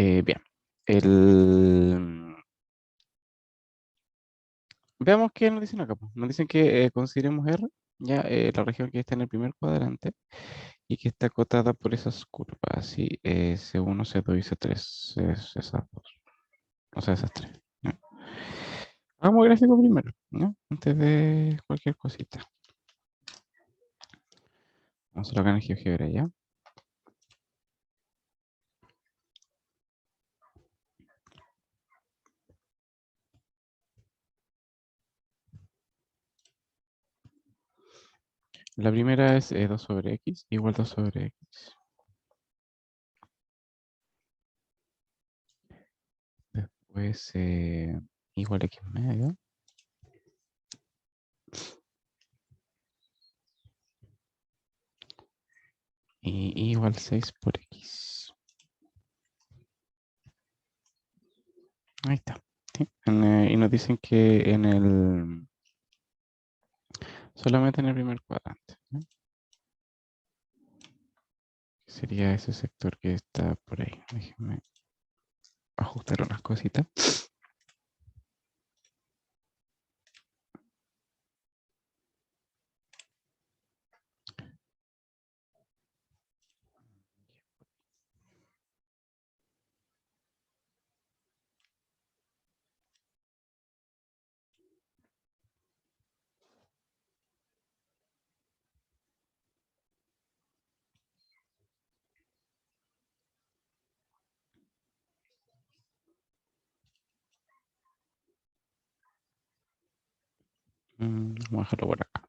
Bien. El... Veamos qué nos dicen acá, pues. Nos dicen que consideremos R, ya la región que está en el primer cuadrante y que está acotada por esas curvas, así C1, C2 y C3, esas dos, o sea, esas tres. ¿Ya? Hagamos el gráfico primero, ¿ya? Antes de cualquier cosita. Vamos a hacerlo acá en el GeoGebra, ¿ya? La primera es 2 sobre X igual 2 sobre X. Después igual X medio. Y igual 6 por X. Ahí está. ¿Sí? Y nos dicen que en el... solamente en el primer cuadrante. ¿No? Sería ese sector que está por ahí. Déjenme ajustar unas cositas. Vamos a dejarlo por acá.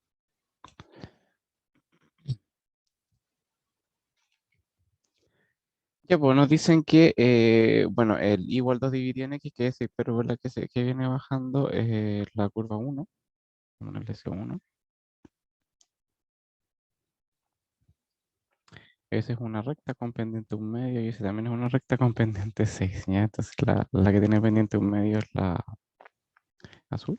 Ya, pues nos dicen que, bueno, el igual 2 dividido en X, que es hipérbola que viene bajando, es la curva 1, como en el DC1. Esa es una recta con pendiente un medio y ese también es una recta con pendiente 6, ¿ya? Entonces la que tiene pendiente un medio es la azul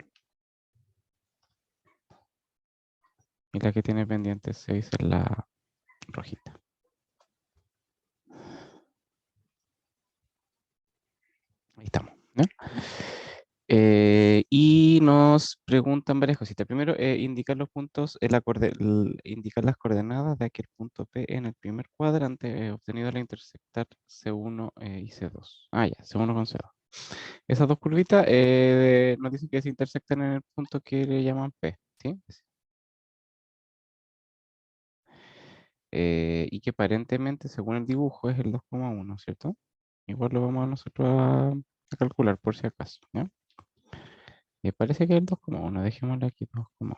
y la que tiene pendiente 6 es la rojita. Ahí estamos, ¿ya? Y nos preguntan varias cositas. Primero, indicar los puntos, indicar las coordenadas de aquel punto P en el primer cuadrante obtenido al intersectar C1 y C2. Ah, ya, C1 con C2. Esas dos curvitas nos dicen que se intersectan en el punto que le llaman P, ¿sí? Y que aparentemente, según el dibujo, es el 2,1, ¿cierto? Igual lo vamos a nosotros a calcular por si acaso, ¿ya? Parece que es el 2,1, dejémosle aquí 2,1.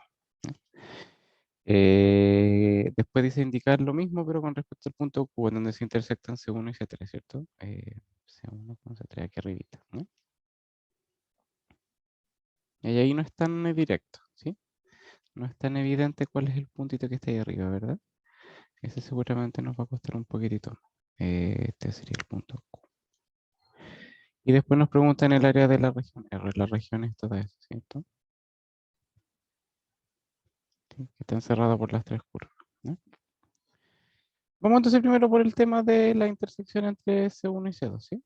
Después dice indicar lo mismo, pero con respecto al punto Q, en donde se intersectan C1 y C3, ¿cierto? C1 con C3 aquí arribita, ¿no? Y ahí no es tan directo, ¿sí? No es tan evidente cuál es el puntito que está ahí arriba, ¿verdad? Ese seguramente nos va a costar un poquitito más. Este sería el punto Q. Y después nos preguntan el área de la región R. La región es toda esa, ¿cierto? Sí, que está encerrada por las tres curvas, ¿no? Vamos entonces primero por el tema de la intersección entre C1 y C2, ¿sí?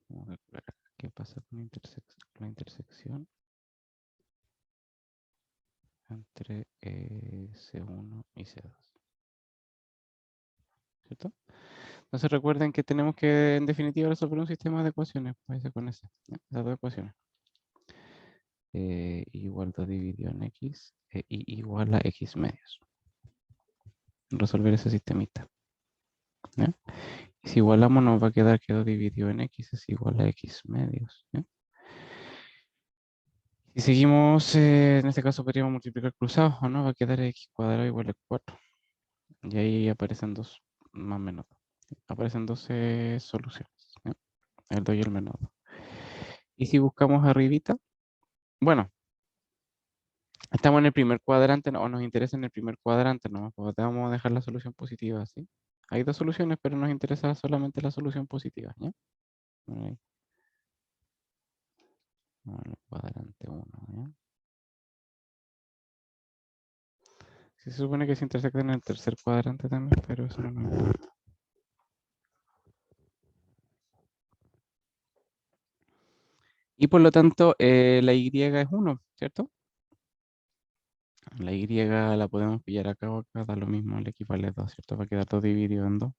Vamos a calcular acá qué pasa con la intersección entre C1 y C2, ¿cierto? Entonces recuerden que tenemos que, en definitiva, resolver un sistema de ecuaciones, pues con esas dos ecuaciones. Igual 2 dividido en X y igual a X medios. Resolver ese sistemita. ¿Ya? Y si igualamos nos va a quedar que 2 dividido en X es igual a X medios. ¿Ya? Si seguimos, en este caso podríamos multiplicar cruzados, ¿o no? Va a quedar X cuadrado igual a 4. Y ahí aparecen dos, más o menos. Aparecen 12 soluciones. ¿Ya? El 2 y el menos 2. Y si buscamos arribita, bueno, estamos en el primer cuadrante, o nos interesa en el primer cuadrante, no vamos a dejar la solución positiva, ¿sí? Hay dos soluciones, pero nos interesa solamente la solución positiva, ¿ya? Ahí, vamos al cuadrante 1, ¿ya? Se supone que se intersectan en el tercer cuadrante también, pero eso no me importa. Y por lo tanto, la Y es 1, ¿cierto? La Y la podemos pillar acá o acá, da lo mismo, le equivale a 2, ¿cierto? Va a quedar 2 dividido en 2.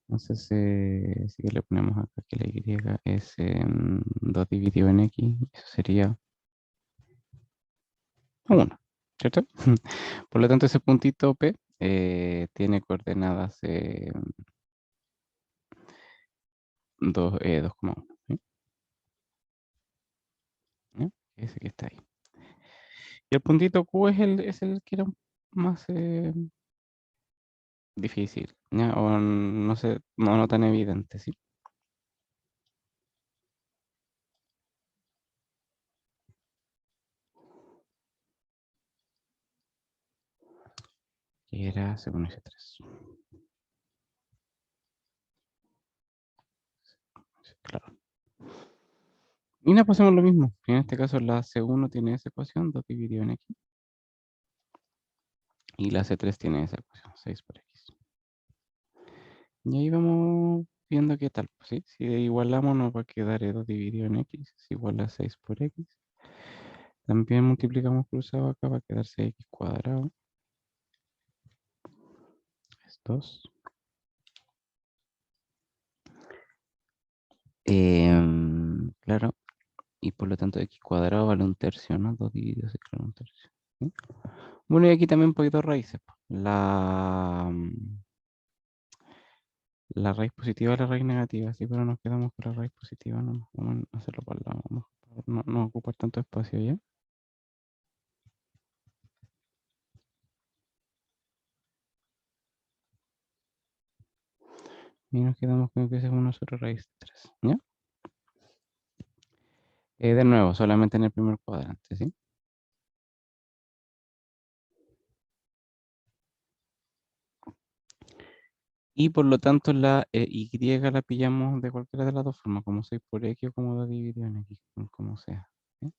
Entonces, si le ponemos acá que la Y es 2 dividido en X, eso sería 1, ¿cierto? Por lo tanto, ese puntito P tiene coordenadas 2,1. ¿Sí? ¿Ya? Ese que está ahí. Y el puntito Q es el que era más difícil, ¿ya? O no sé, no tan evidente, ¿sí? Que era según ese 3. Claro. Y nos pasamos lo mismo. En este caso la C1 tiene esa ecuación, 2 dividido en X. Y la C3 tiene esa ecuación, 6 por X. Y ahí vamos viendo qué tal, pues, ¿sí? Si igualamos nos va a quedar 2 dividido en X es igual a 6 por X. También multiplicamos cruzado acá, va a quedar 6x cuadrado. Es 2. Claro, y por lo tanto x cuadrado vale 1/3, ¿no? 2 dividido se claro 1/3. ¿Sí? Bueno, y aquí también un poquito raíces. La raíz positiva y la raíz negativa, sí, pero nos quedamos con la raíz positiva, no vamos a hacerlo para el lado, no ocupar tanto espacio ya. Y nos quedamos con que ese es 1 sobre raíz de 3, ¿ya? De nuevo, solamente en el primer cuadrante, ¿sí? Y por lo tanto la Y la pillamos de cualquiera de las dos formas, como 6 por X o como 2 dividido en X, como sea. ¿Sí?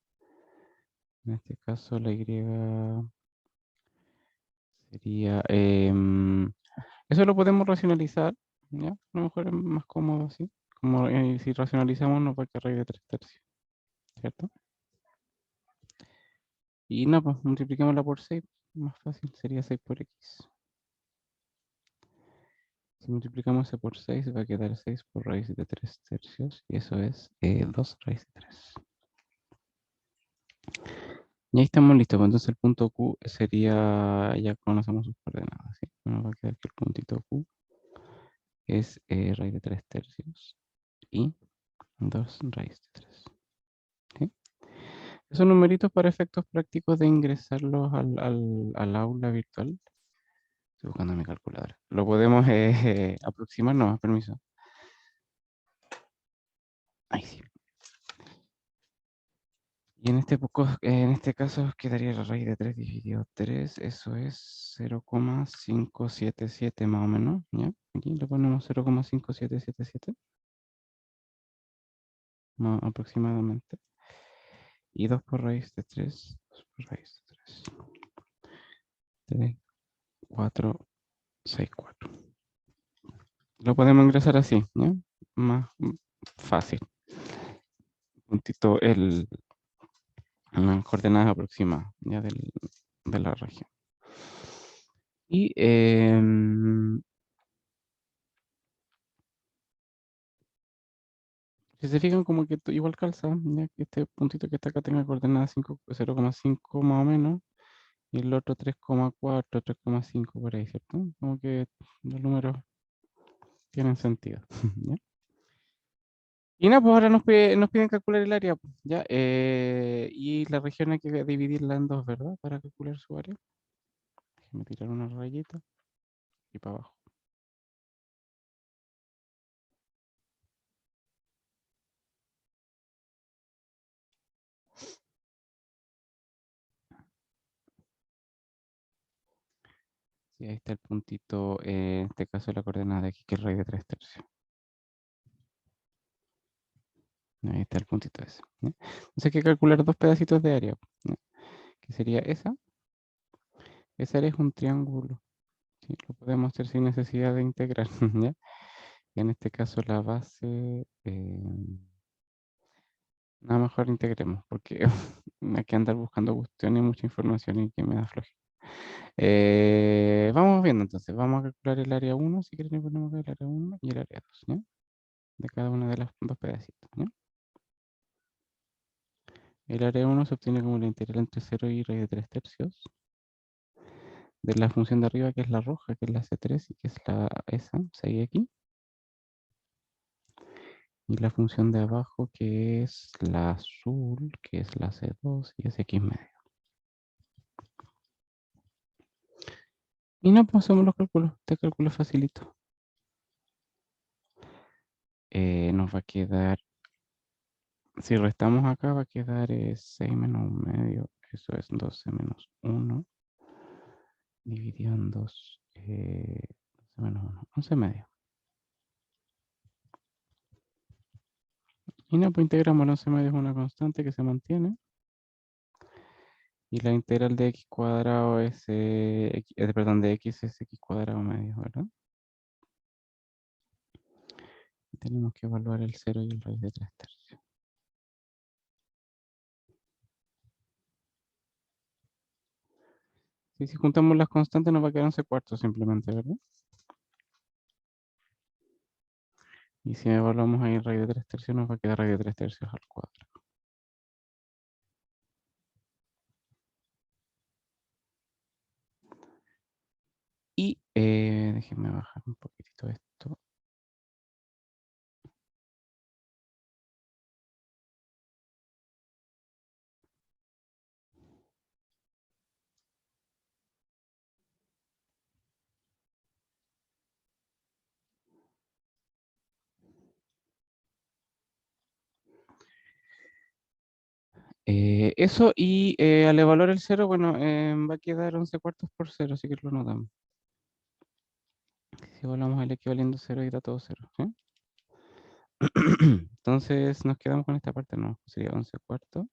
En este caso la Y sería... eso lo podemos racionalizar, ¿ya? A lo mejor es más cómodo así. Como si racionalizamos nos va a quedar raíz de 3/3, ¿cierto? Y no, pues multiplicámosla por 6, más fácil, sería 6 por X. Si multiplicamos ese por 6 va a quedar 6 por raíz de 3/3 y eso es 2 raíz de 3. Y ahí estamos listos, pues entonces el punto Q sería, ya conocemos sus coordenadas, ¿sí? Nos va a quedar que el puntito Q es raíz de 3/3 y 2 raíz de 3. ¿Sí? Esos numeritos para efectos prácticos de ingresarlos al aula virtual. Estoy buscando mi calculadora. Lo podemos aproximar, no, permiso. Ahí sí. Y en este caso quedaría la raíz de 3 dividido 3, eso es 0,577 más o menos, ¿ya? Aquí le ponemos 0,5777 aproximadamente. Y 2 por raíz de 3, 2 por raíz de 3, 3, 4, 6, 4. Lo podemos ingresar así, ¿ya? Más fácil. Puntito, las coordenadas aproximadas, ¿ya? De la región. Y si se fijan como que igual calza, ya que este puntito que está acá tenga coordenadas 0,5 más o menos, y el otro 3,4, 3,5 por ahí, ¿cierto? Como que los números tienen sentido. ¿Ya? Y nada, pues ahora nos piden calcular el área, pues, ¿ya? Y la región hay que dividirla en dos, ¿verdad? Para calcular su área. Déjenme tirar una rayita y para abajo. Sí, ahí está el puntito, en este caso la coordenada de aquí, que es raíz de 3/3. Ahí está el puntito ese. ¿Ya? Entonces hay que calcular dos pedacitos de área, ¿ya? Que sería esa Ese área es un triángulo. ¿Sí? Lo podemos hacer sin necesidad de integrar. ¿Ya? Y en este caso la base, nada mejor integremos, porque hay que andar buscando cuestiones y mucha información y que me da flojera. Vamos viendo entonces, vamos a calcular el área 1, si quieren le ponemos acá el área 1 y el área 2, ¿ya? De cada una de las dos pedacitos, ¿ya? El área 1 se obtiene como la integral entre 0 y raíz de 3 tercios de la función de arriba, que es la roja, que es la C3 y que es la esa, 6x, y la función de abajo, que es la azul, que es la C2 y es x medio. Y no, pues hacemos los cálculos, este cálculo es facilito. Nos va a quedar, si restamos acá, va a quedar 6 menos 1 medio, eso es 12 menos 1, dividido en 2, 12 menos 1, 11 medio. Y no, pues integramos el 11 medio, es una constante que se mantiene. Y la integral de x cuadrado es, perdón, de x es x cuadrado medio, ¿verdad? Y tenemos que evaluar el 0 y el raíz de 3 tercios. Y si juntamos las constantes nos va a quedar 11 cuartos simplemente, ¿verdad? Y si evaluamos ahí raíz de 3 tercios nos va a quedar raíz de 3 tercios al cuadrado. Y déjenme bajar un poquitito esto. Eso y al evaluar el 0, bueno, va a quedar 11 cuartos por 0, así que lo notamos. Si evaluamos el equivalente 0 y da todo 0. ¿Sí? Entonces nos quedamos con esta parte, no, sería 11 cuartos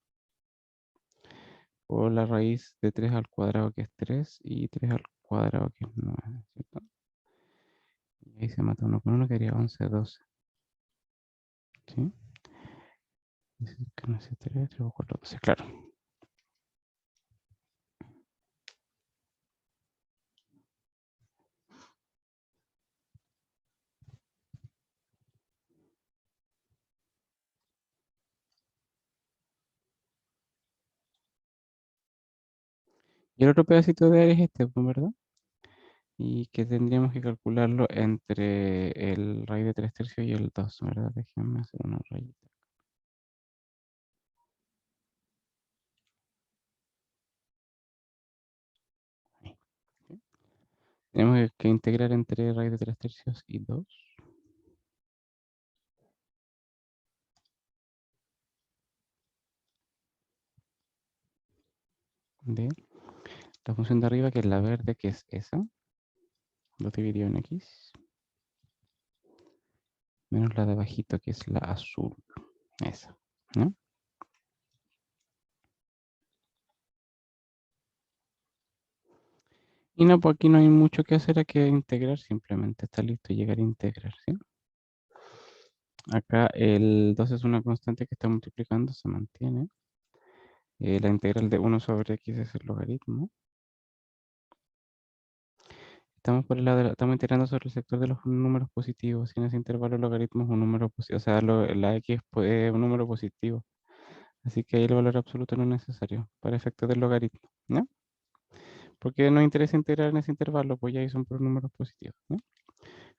por la raíz de 3 al cuadrado, que es 3, y 3 al cuadrado, que es 9, ¿cierto? Y ahí se mata uno con uno, quedaría 11, 12. ¿Sí? Que no sé, 3, 3, 4, 12, claro. Y el otro pedacito de área es este, pues, ¿verdad? Y que tendríamos que calcularlo entre el raíz de 3 tercios y el 2, ¿verdad? Déjenme hacer una rayita. Ahí, ¿sí? Tenemos que integrar entre raíz de 3 tercios y 2 de la función de arriba, que es la verde, que es esa, 2 dividido en x, menos la de abajito, que es la azul, esa, ¿no? Y no, pues aquí no hay mucho que hacer, hay que integrar, simplemente está listo llegar a integrar, ¿sí? Acá el 2 es una constante que está multiplicando, se mantiene. La integral de 1 sobre x es el logaritmo. Estamos por el lado estamos integrando sobre el sector de los números positivos. Y en ese intervalo el logaritmo es un número positivo, o sea, la x es un número positivo. Así que ahí el valor absoluto no es necesario para efectos del logaritmo, ¿no? Porque nos interesa integrar en ese intervalo, pues ya ahí son por números positivos, ¿no?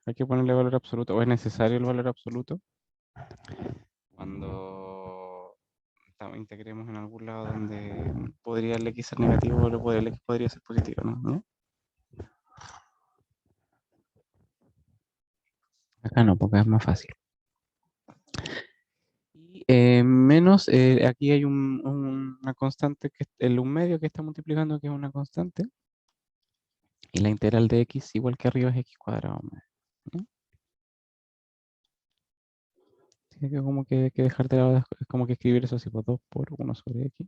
Hay que ponerle valor absoluto, o es necesario el valor absoluto cuando integremos en algún lado donde podría el x ser negativo o el x podría ser positivo, ¿no? ¿No? Acá no, porque es más fácil. Y menos, aquí hay una constante, que el un medio que está multiplicando, que es una constante, y la integral de x igual que arriba es x cuadrado medio, ¿no? Así que como que dejar de lado, es como que escribir eso así, por 2 por 1 sobre x,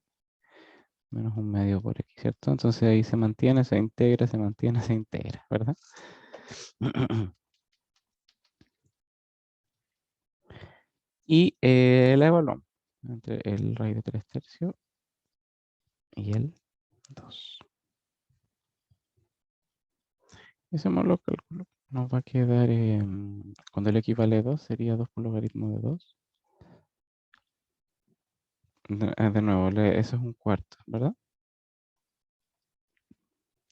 Menos un medio por x, ¿cierto? Entonces ahí se mantiene, se integra, se mantiene, se integra, ¿verdad? Y la evaluamos entre el raíz de 3 tercios y el 2. Hacemos los cálculos. Nos va a quedar, cuando el equivale a 2, sería 2 por logaritmo de 2. De nuevo, eso es un cuarto, ¿verdad?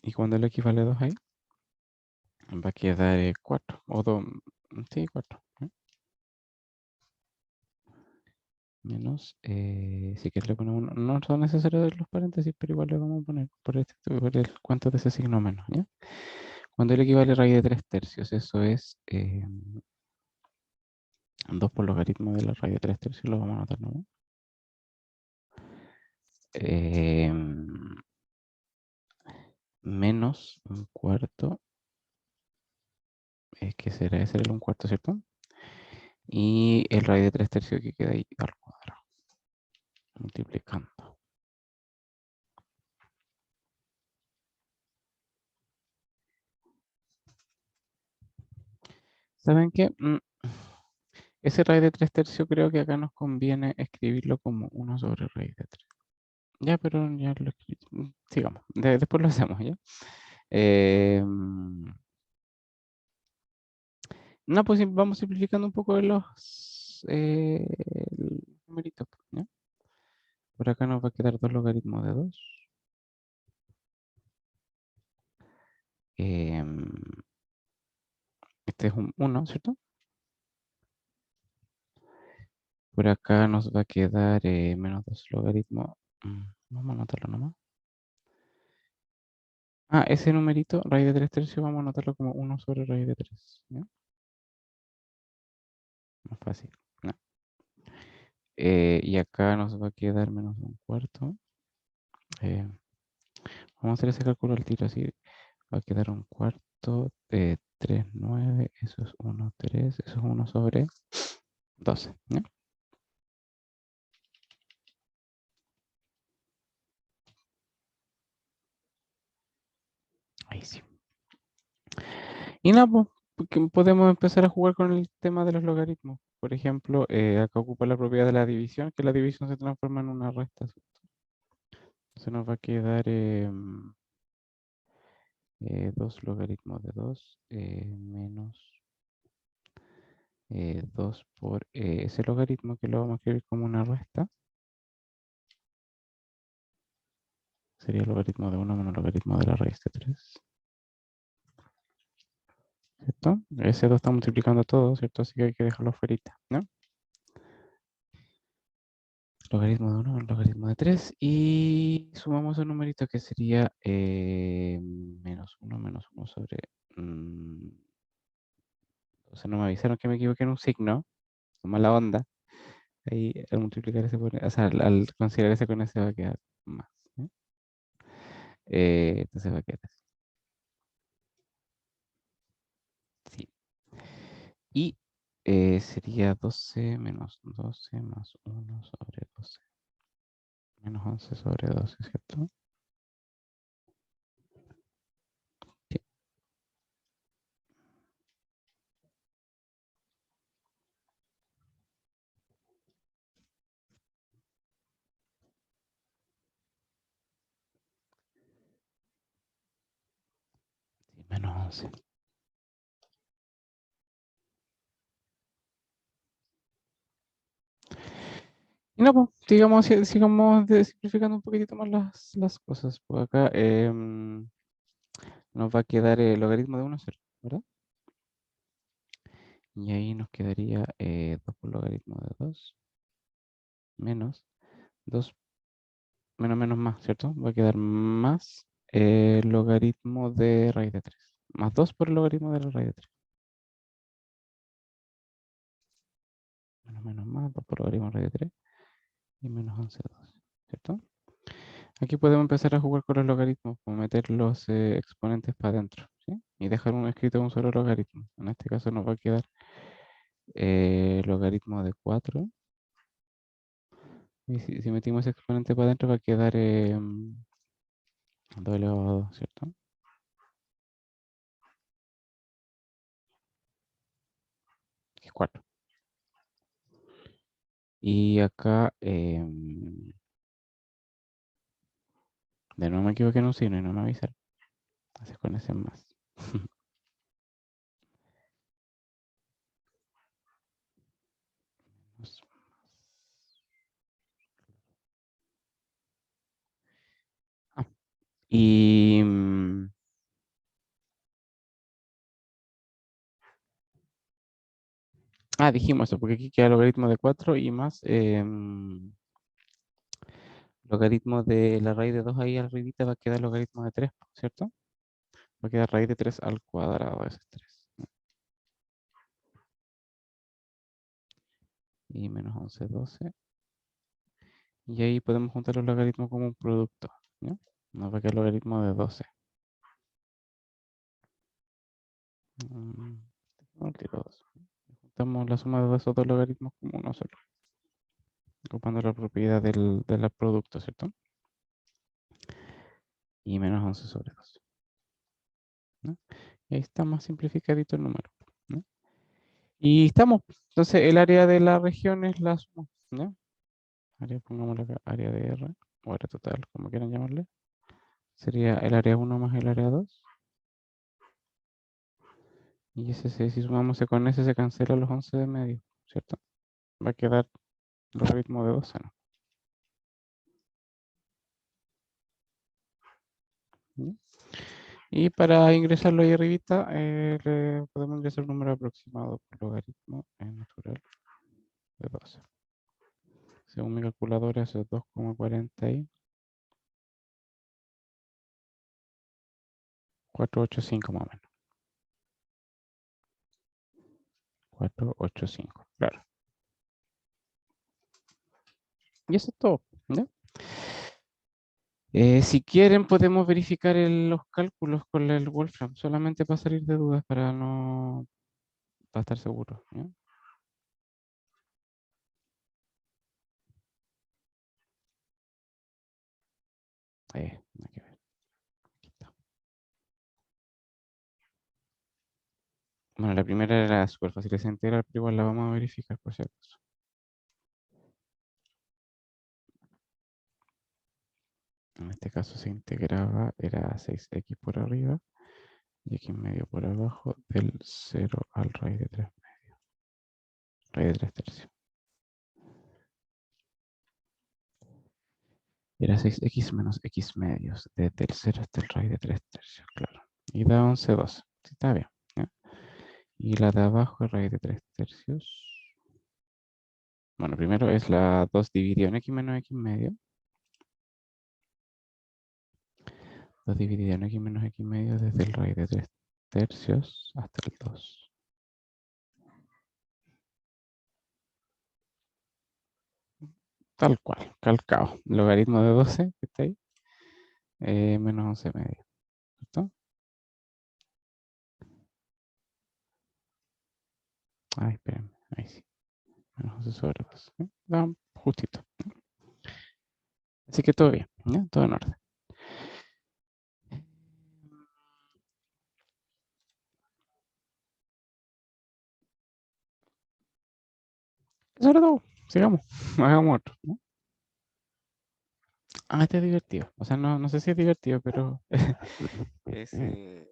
Y cuando el equivale a 2 ahí, va a quedar 4. O 2, sí, 4. Menos, si quieres le ponemos, no son necesarios los paréntesis, pero igual le vamos a poner por el cuánto de ese signo menos, ¿ya? Cuando el equivale a raíz de 3 tercios, eso es 2 por logaritmo de la raíz de 3 tercios, lo vamos a anotar, ¿no? Menos un cuarto, que será ese el un cuarto, ¿cierto? Y el raíz de 3 tercios que queda ahí al cuadrado, multiplicando. ¿Saben qué? Ese raíz de 3 tercios creo que acá nos conviene escribirlo como 1 sobre raíz de 3. Ya, pero ya lo sigamos. Después lo hacemos, ¿ya? No, pues vamos simplificando un poco el numerito, ¿ya? Por acá nos va a quedar 2 logaritmos de 2. Este es un 1, ¿cierto? Por acá nos va a quedar menos 2 logaritmos. Vamos a anotarlo nomás. Ah, ese numerito, raíz de 3 tercios, vamos a anotarlo como 1 sobre raíz de 3. ¿Ya? Más fácil. ¿No? Y acá nos va a quedar menos un cuarto. Eh, vamos a hacer ese cálculo al tiro así. Va a quedar un cuarto de 3 9. Eso es 1 3. Eso es 1 sobre 12. ¿Ya? Ahí sí. Y nada, pues, porque podemos empezar a jugar con el tema de los logaritmos. Por ejemplo, acá ocupa la propiedad de la división, que la división se transforma en una resta. Entonces nos va a quedar 2 logaritmos de 2 menos 2 por ese logaritmo que lo vamos a escribir como una resta. Sería el logaritmo de 1 menos el logaritmo de la raíz de 3. ¿Cierto? Ese 2 está multiplicando todo, ¿cierto? Así que hay que dejarlo fuera, ¿no? Logaritmo de 1 logaritmo de 3 y sumamos el numerito que sería menos 1 sobre... o sea, no me avisaron que me equivoqué en un signo, mala onda. Ahí al multiplicar ese por... O sea, al considerar ese con ese va a quedar más. ¿Eh? Entonces va a quedar así. Sí. Y sería 12 menos 12 más 1 sobre 12. Menos 11 sobre 12, ¿cierto? Sí, sí, menos 11. Y no, pues, sigamos simplificando un poquitito más las cosas. Pues acá nos va a quedar el logaritmo de 1 0, ¿verdad? Y ahí nos quedaría 2 por logaritmo de 2 menos 2 menos menos más, ¿cierto? Va a quedar más el logaritmo de raíz de 3. Más 2 por el logaritmo de la raíz de 3. Menos menos más, 2 por logaritmo de raíz de 3. Y menos 11 2, ¿cierto? Aquí podemos empezar a jugar con los logaritmos, como meter los exponentes para adentro, ¿sí? Y dejar un escrito un solo logaritmo. En este caso nos va a quedar logaritmo de 4 Y si metimos ese exponente para adentro va a quedar 2 elevado a 2, ¿cierto? Que es 4. Y acá, de nuevo me equivoqué en un signo y no me avisaron. Así con ese más. Ah, y dijimos eso, porque aquí queda logaritmo de 4 y más logaritmo de la raíz de 2 ahí arribita va a quedar logaritmo de 3, ¿cierto? Va a quedar raíz de 3 al cuadrado, ese es 3. Y menos 11, 12. Y ahí podemos juntar los logaritmos como un producto, ¿no? Nos va a quedar logaritmo de 12. Mm, no quiero 12. Juntamos la suma de esos dos logaritmos como uno solo, ocupando la propiedad del producto, ¿cierto? Y menos 11 sobre 12. ¿No? Y ahí está más simplificadito el número, ¿no? Y estamos. Entonces, el área de la región es la suma, ¿no? Área, pongámosle acá, área de R, o área total, como quieran llamarle. Sería el área 1 más el área 2. Y ese, si sumamos con ese, se cancela los 11 de medio, ¿cierto? Va a quedar logaritmo de 12, ¿no? ¿Ya? Y para ingresarlo ahí arribita, le podemos ingresar un número aproximado por logaritmo natural de 12. Según mi calculadora, eso es 2,40 y 485 más o menos. 485, claro. Y eso es todo, ¿ya? Si quieren, podemos verificar los cálculos con el Wolfram, solamente para salir de dudas, para estar seguros, ¿ya? Nada que ver. Aquí está. Bueno, la primera era súper fácil de integral, pero igual la vamos a verificar por si acaso. En este caso se integraba, era 6x por arriba y x medio por abajo del 0 al raíz de 3 medio, raíz de 3 tercios. Era 6x menos x medios, desde el 0 hasta el raíz de 3 tercios, claro. Y da 11, 12. Sí, está bien, ¿ya? Y la de abajo es raíz de 3 tercios. Bueno, primero es la 2 dividido en x menos x medio. 2 dividido en x menos x medio desde el raíz de 3 tercios hasta el 2. Tal cual, calcado. Logaritmo de 12, que está ahí, menos 11 medio. ¿Cierto? Ay, espérenme, ahí sí. Menos 11 sobre 2. Da justito. Así que todo bien, ¿ya? Todo en orden. Eso era todo. Sigamos. Hagamos otro, ¿no? Este es divertido. O sea, no sé si es divertido, pero es, es,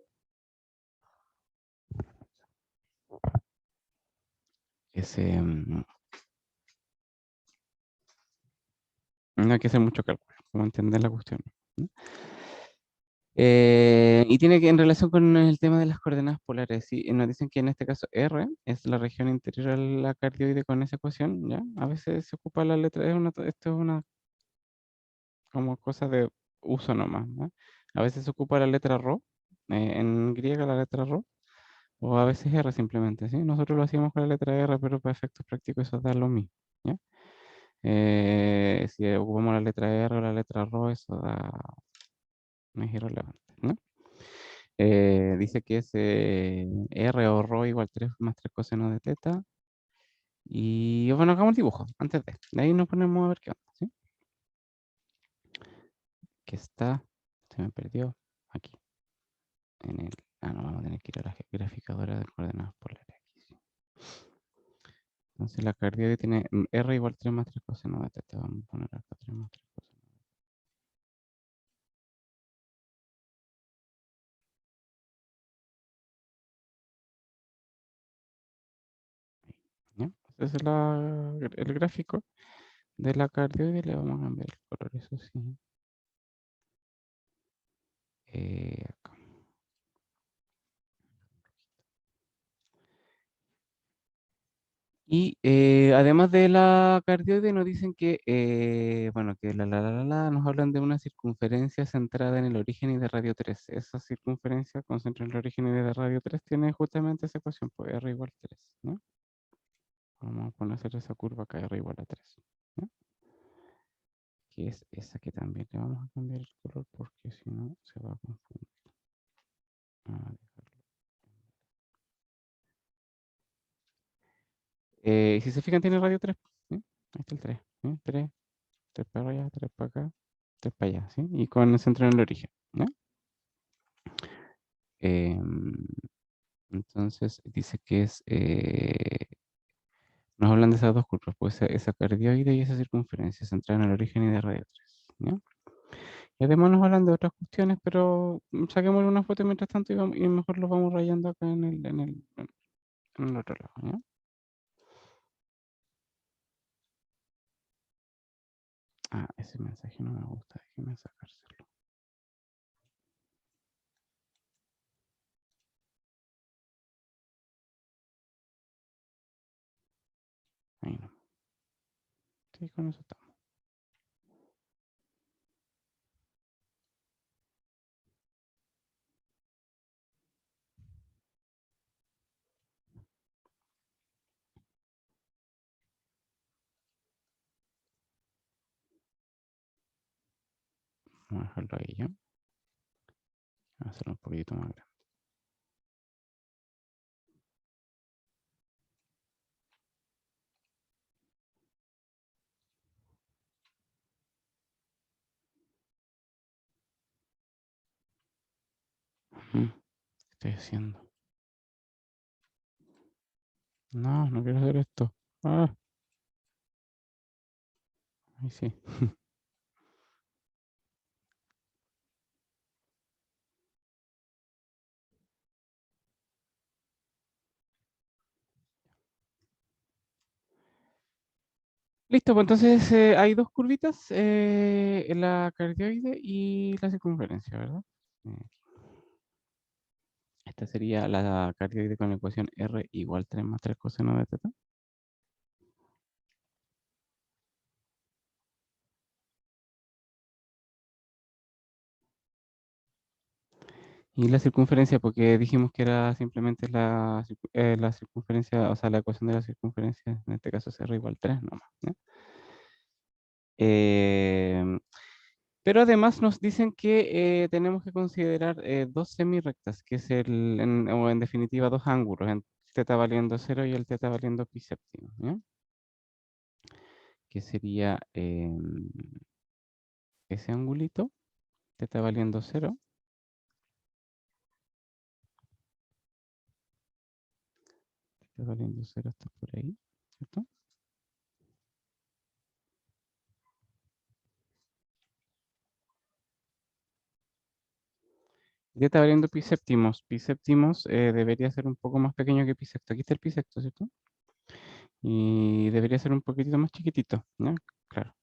no hay que hacer mucho cálculo, como entender la cuestión, ¿no? Y tiene que en relación con el tema de las coordenadas polares. Sí, nos dicen que en este caso R es la región interior a la cardioide con esa ecuación, ¿ya? A veces se ocupa la letra, esto es una como cosa de uso nomás, ¿no? A veces se ocupa la letra Rho, en griega la letra Rho, o a veces R simplemente, ¿sí? Nosotros lo hacíamos con la letra R, pero para efectos prácticos eso da lo mismo, ¿ya? Si ocupamos la letra R o la letra Rho, eso da, no es irrelevante, ¿no? Dice que es R o Rho igual 3 más 3 coseno de teta. Y bueno, hagamos el dibujo antes de ahí nos ponemos a ver qué onda, ¿sí? que está, se me perdió, aquí, en el, no, vamos a tener que ir a la graficadora de coordenadas polares. Aquí, sí. Entonces la cardioide tiene R igual 3 más 3 coseno de teta. Vamos a poner acá 3 más 3 coseno. ¿Ya? Ese es el gráfico de la cardioide. Le vamos a cambiar el color, eso sí. Acá. Y además de la cardioide nos dicen que, bueno, que nos hablan de una circunferencia centrada en el origen y de radio 3. Esa circunferencia concentrada en el origen y de radio 3 tiene justamente esa ecuación, pues R igual 3, ¿no? Vamos a poner a hacer esa curva acá, R igual a 3, ¿no? Que es esa que también le vamos a cambiar el color porque si no se va a confundir. Vamos a dejarlo. Si se fijan tiene radio 3, ¿sí? Ahí está el 3, ¿sí? 3, 3 para allá, 3 para acá, 3 para allá, ¿sí? Y con el centro en el origen, ¿no? Em, entonces dice que nos hablan de esas dos curvas, pues esa cardioide y esa circunferencia centrada en el origen y de radio 3, ¿no? Y además nos hablan de otras cuestiones, pero saquémosle una foto mientras tanto y mejor lo vamos rayando acá en el otro lado, ¿ya? Ese mensaje no me gusta, déjeme sacárselo. Ahí no. Sí, con eso estamos. Vamos a dejarlo ahí, ¿ya? Vamos a hacerlo un poquito más grande. ¿Qué estoy haciendo? No, no quiero hacer esto. Ahí sí. Listo, pues entonces hay dos curvitas, la cardioide y la circunferencia, ¿verdad? Eh, Esta sería la cardioide con la ecuación R igual 3 más 3 coseno de teta. Y la circunferencia, porque dijimos que era simplemente la circunferencia, o sea, la ecuación de la circunferencia, en este caso es R igual 3 nomás, ¿no? Em, pero además nos dicen que tenemos que considerar dos semirrectas, que es o en definitiva dos ángulos, el teta valiendo 0 y el teta valiendo pi séptimo, ¿ya? Que sería ese angulito, teta valiendo 0, teta valiendo 0 está por ahí, ¿cierto? Teta valiendo pi séptimos debería ser un poco más pequeño que pi sexto. Aquí está el pi sexto, ¿cierto? Y debería ser un poquitito más chiquitito, ¿ya? Claro.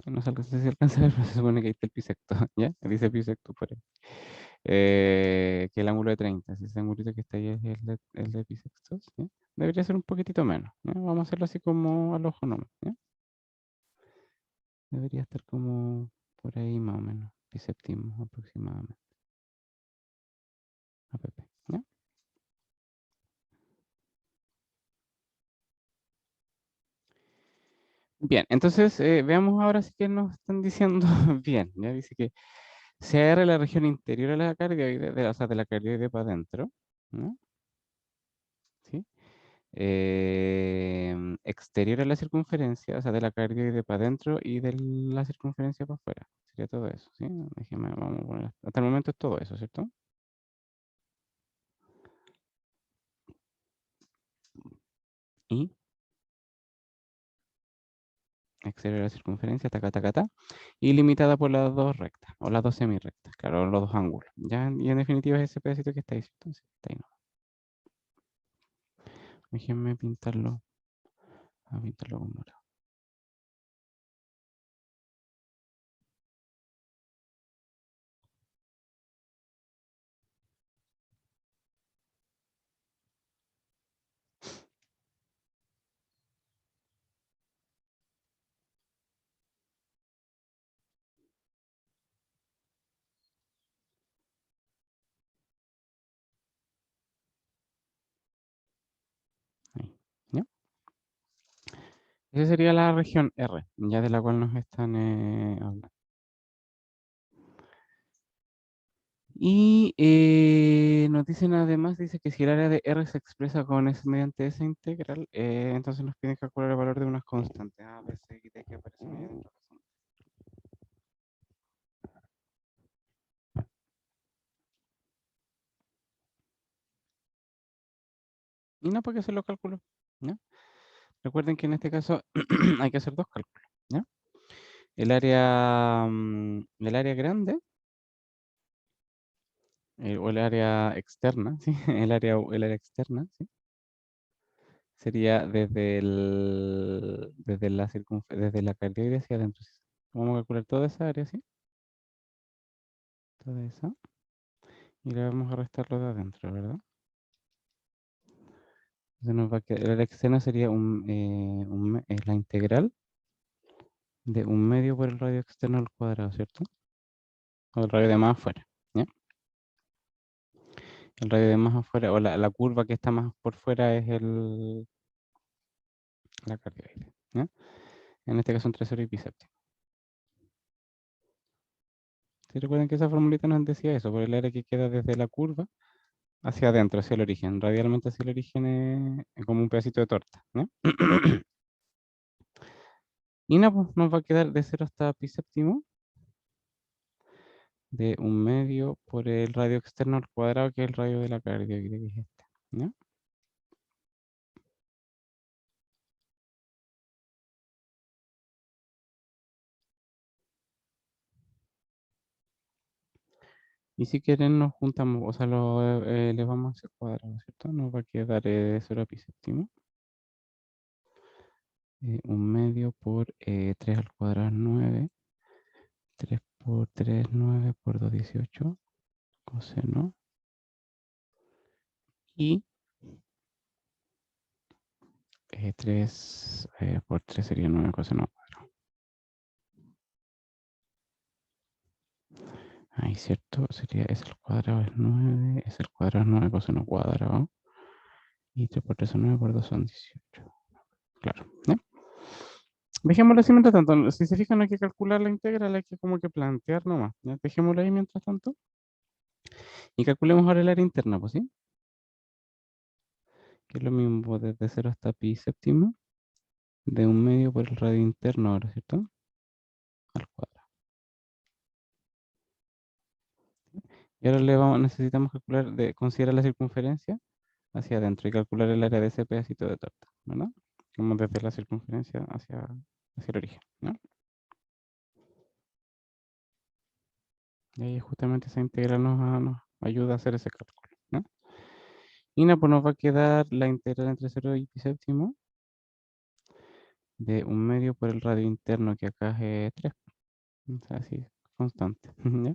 No se alcanza, si alcanza a ver, pero se supone que ahí está el pi sexto, ¿ya? Dice pi sexto por ahí. Que el ángulo de 30, si ese ángulo que está ahí es el de pi sextos, ¿ya? Debería ser un poquitito menos, ¿ya? Vamos a hacerlo así como al ojo nomás, ¿ya? Debería estar como por ahí más o menos, pi séptimo aproximadamente. APP, ¿ya? Bien, entonces veamos ahora si que nos están diciendo bien. Ya dice que se agarra la región interior de la cardioide, o sea, de la cardioide para adentro, ¿no? ¿Sí? Exterior a la circunferencia, o sea, de la cardioide para adentro y de la circunferencia para afuera. sería todo eso, ¿sí? Déjeme, vamos a poner, hasta el momento es todo eso, ¿cierto? Y exterior de la circunferencia, taca, taca, ta, y limitada por las dos rectas, o las dos semirrectas, claro, los dos ángulos. ¿Ya? Y en definitiva es ese pedacito que está ahí, ¿cierto? Sí, está ahí, ¿no? Déjenme pintarlo, a pintarlo con morado. Ahí, ¿ya? Esa sería la región R, ya de la cual nos están hablando. Y nos dicen además, dice que si el área de R se expresa con S mediante esa integral, entonces nos piden calcular el valor de unas constantes. A, B, C, D que aparecen ahí dentro. Y no, porque se lo calculo. ¿Ya? Recuerden que en este caso hay que hacer dos cálculos. ¿Ya? El área grande o el área externa, ¿sí? El área externa, ¿sí? Sería desde la cardioide hacia adentro. ¿Sí? Vamos a calcular toda esa área, ¿sí? Toda esa. Y le vamos a restar lo de adentro, ¿verdad? Entonces nos va a quedar, el área externa sería la integral de 1/2 por el radio externo al cuadrado, ¿cierto? O el radio de más afuera, ¿ya? El radio de más afuera, o la curva que está más por fuera es la cardioide, ¿ya? En este caso entre 0 y pi séptimo. Si recuerdan que esa formulita nos decía eso, por el área que queda desde la curva hacia adentro, hacia el origen. Radialmente hacia el origen es como un pedacito de torta, ¿no? Y nada, pues nos va a quedar de 0 hasta pi séptimo de 1/2 por el radio externo al cuadrado, que es el radio de la cardioide, que es este, ¿ya? Y si quieren nos juntamos, o sea, lo elevamos a ese cuadrado, ¿cierto? Nos va a quedar de 0 a pi séptimo. 1/2 por 3 al cuadrado es 9. 3 por 3, 9 por 2, 18. Coseno. Y 3 por 3 sería 9 coseno cuadrado. Ahí, ¿cierto? Sería, es el cuadrado es 9, es el cuadrado es 9 coseno cuadrado. Y 3 por 3 son 9, por 2 son 18. Claro, ¿ya? Dejémoslo así mientras tanto. Si se fijan, no hay que calcular la integral, hay que como que plantear nomás. ¿Ya? Dejémoslo ahí mientras tanto. Y calculemos ahora el área interna, pues sí. Que es lo mismo, pues, desde 0 hasta pi séptimo. De 1/2 por el radio interno ahora, ¿cierto? Al cuadrado. Y ahora necesitamos calcular, considerar la circunferencia hacia adentro y calcular el área de ese pedacito de torta, ¿verdad? Como desde la circunferencia hacia el origen, ¿no? Y ahí justamente esa integral nos ayuda a hacer ese cálculo, ¿no? Y pues nos va a quedar la integral entre 0 y pi séptimo de 1/2 por el radio interno, que acá es 3. O sea, así, constante, ¿ya?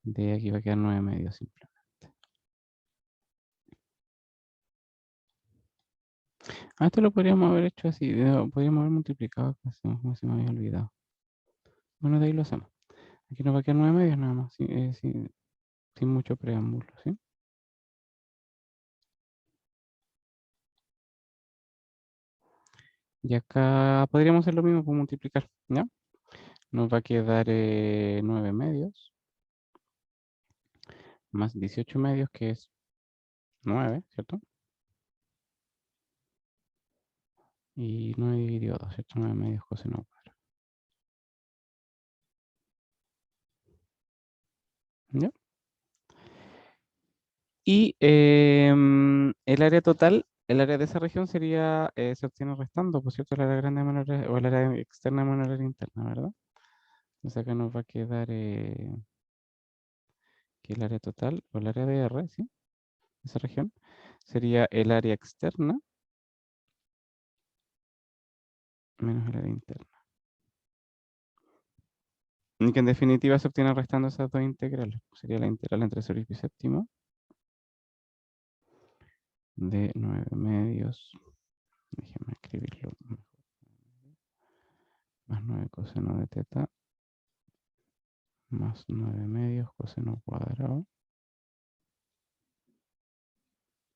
De aquí va a quedar 9/2 simplemente. Esto lo podríamos haber hecho así, podríamos haber multiplicado, casi, como se me había olvidado. Bueno, de ahí lo hacemos. Aquí nos va a quedar 9/2 nada más, sin mucho preámbulo, ¿sí? Y acá podríamos hacer lo mismo por multiplicar, ¿ya? Nos va a quedar 9/2 más 18/2, que es 9, ¿cierto? Y 9 dividido 2, ¿cierto? 9 medios coseno cuadrado. ¿Ya? Y el área total, el área de esa región sería, se obtiene restando, por cierto, el área grande menor o el área externa menor al área interna, ¿verdad? O sea que nos va a quedar que el área total, o el área de R, ¿sí? Esa región, sería el área externa menos el área interna. Y que en definitiva se obtiene restando esas dos integrales. Sería la integral entre 0 y pi séptimo de 9 medios. Déjenme escribirlo mejor. Más 9 coseno de teta más 9 medios coseno cuadrado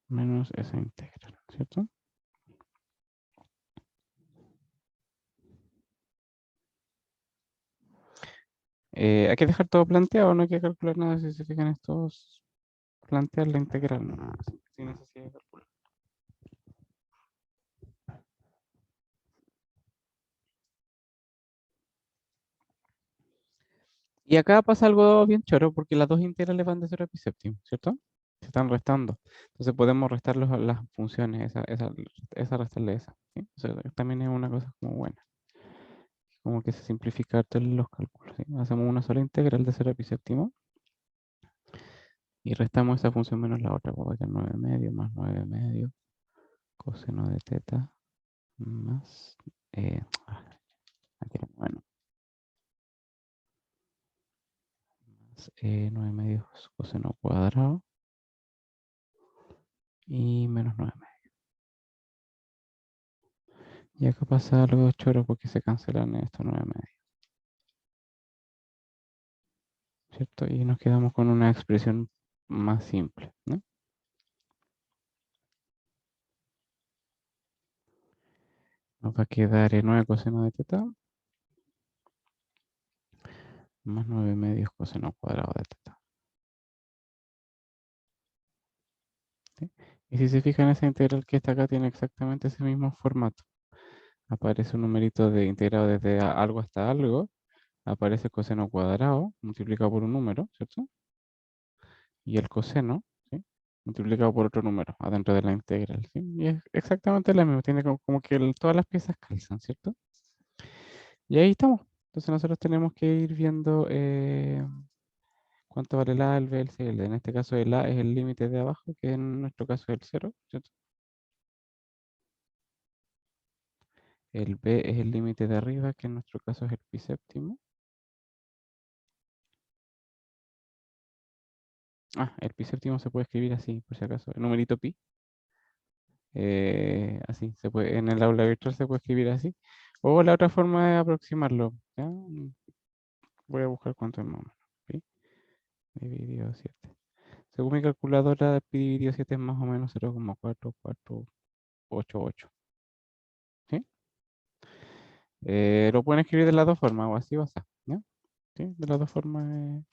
menos esa integral, ¿cierto? Hay que dejar todo planteado, no hay que calcular nada. Si se fijan, estos plantear la integral, ¿no? Sin necesidad de calcular. Y acá pasa algo bien choro, porque las dos integrales van de 0 a pi séptimo, ¿cierto? Se están restando. Entonces podemos restar las funciones, esa restarle esa. ¿Sí? O sea, también es una cosa como buena. Como que se simplifica harto los cálculos. ¿Sí? Hacemos una sola integral de 0 a pi séptimo y restamos esa función menos la otra, pues va a quedar 9 medios más 9 medios coseno de teta más, aquí, bueno, más 9 medios coseno cuadrado y menos 9 medios. Y acá pasa algo choro porque se cancelan estos 9 medios, ¿cierto? Y nos quedamos con una expresión más simple, ¿no? Nos va a quedar 9 coseno de teta más 9 medios coseno cuadrado de teta. ¿Sí? Y si se fijan, esa integral que está acá tiene exactamente ese mismo formato. Aparece un numerito de integrado desde algo hasta algo, aparece el coseno cuadrado multiplicado por un número, ¿cierto? Y el coseno, ¿sí? Multiplicado por otro número adentro de la integral, ¿sí? Y es exactamente la misma, tiene como que todas las piezas calzan, ¿cierto? Y ahí estamos. Entonces nosotros tenemos que ir viendo cuánto vale el A, el B, el C, el D. En este caso el A es el límite de abajo, que en nuestro caso es el 0, ¿cierto? El B es el límite de arriba, que en nuestro caso es el pi séptimo. Ah, el pi séptimo se puede escribir así, por si acaso, el numerito pi. Así, se puede, en el aula virtual se puede escribir así. O la otra forma de aproximarlo, ¿ya? Voy a buscar cuánto es más o menos. Pi dividido 7. Según mi calculadora, pi dividido 7 es más o menos 0,4488. ¿Sí? Lo pueden escribir de las dos formas, o así o así, ¿ya? ¿Sí? De las dos formas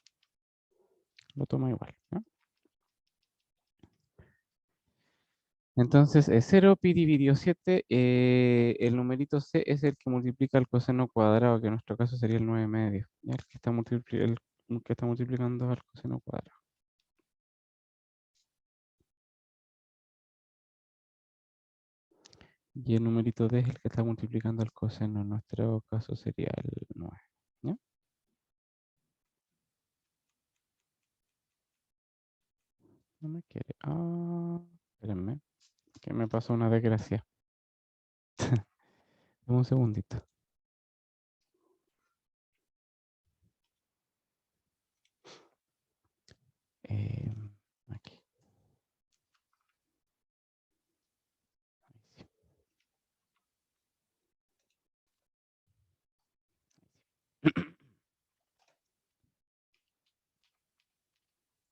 lo toma igual, ¿ya? Entonces, 0 pi dividido 7, el numerito c es el que multiplica el coseno cuadrado, que en nuestro caso sería el 9 medio, ¿ya? El que está multiplicando al coseno cuadrado. Y el numerito d es el que está multiplicando al coseno, en nuestro caso sería el 9, ¿ya? No me quiere. Ah, espérenme, que me pasó una desgracia. Dame un segundito. Eh, aquí.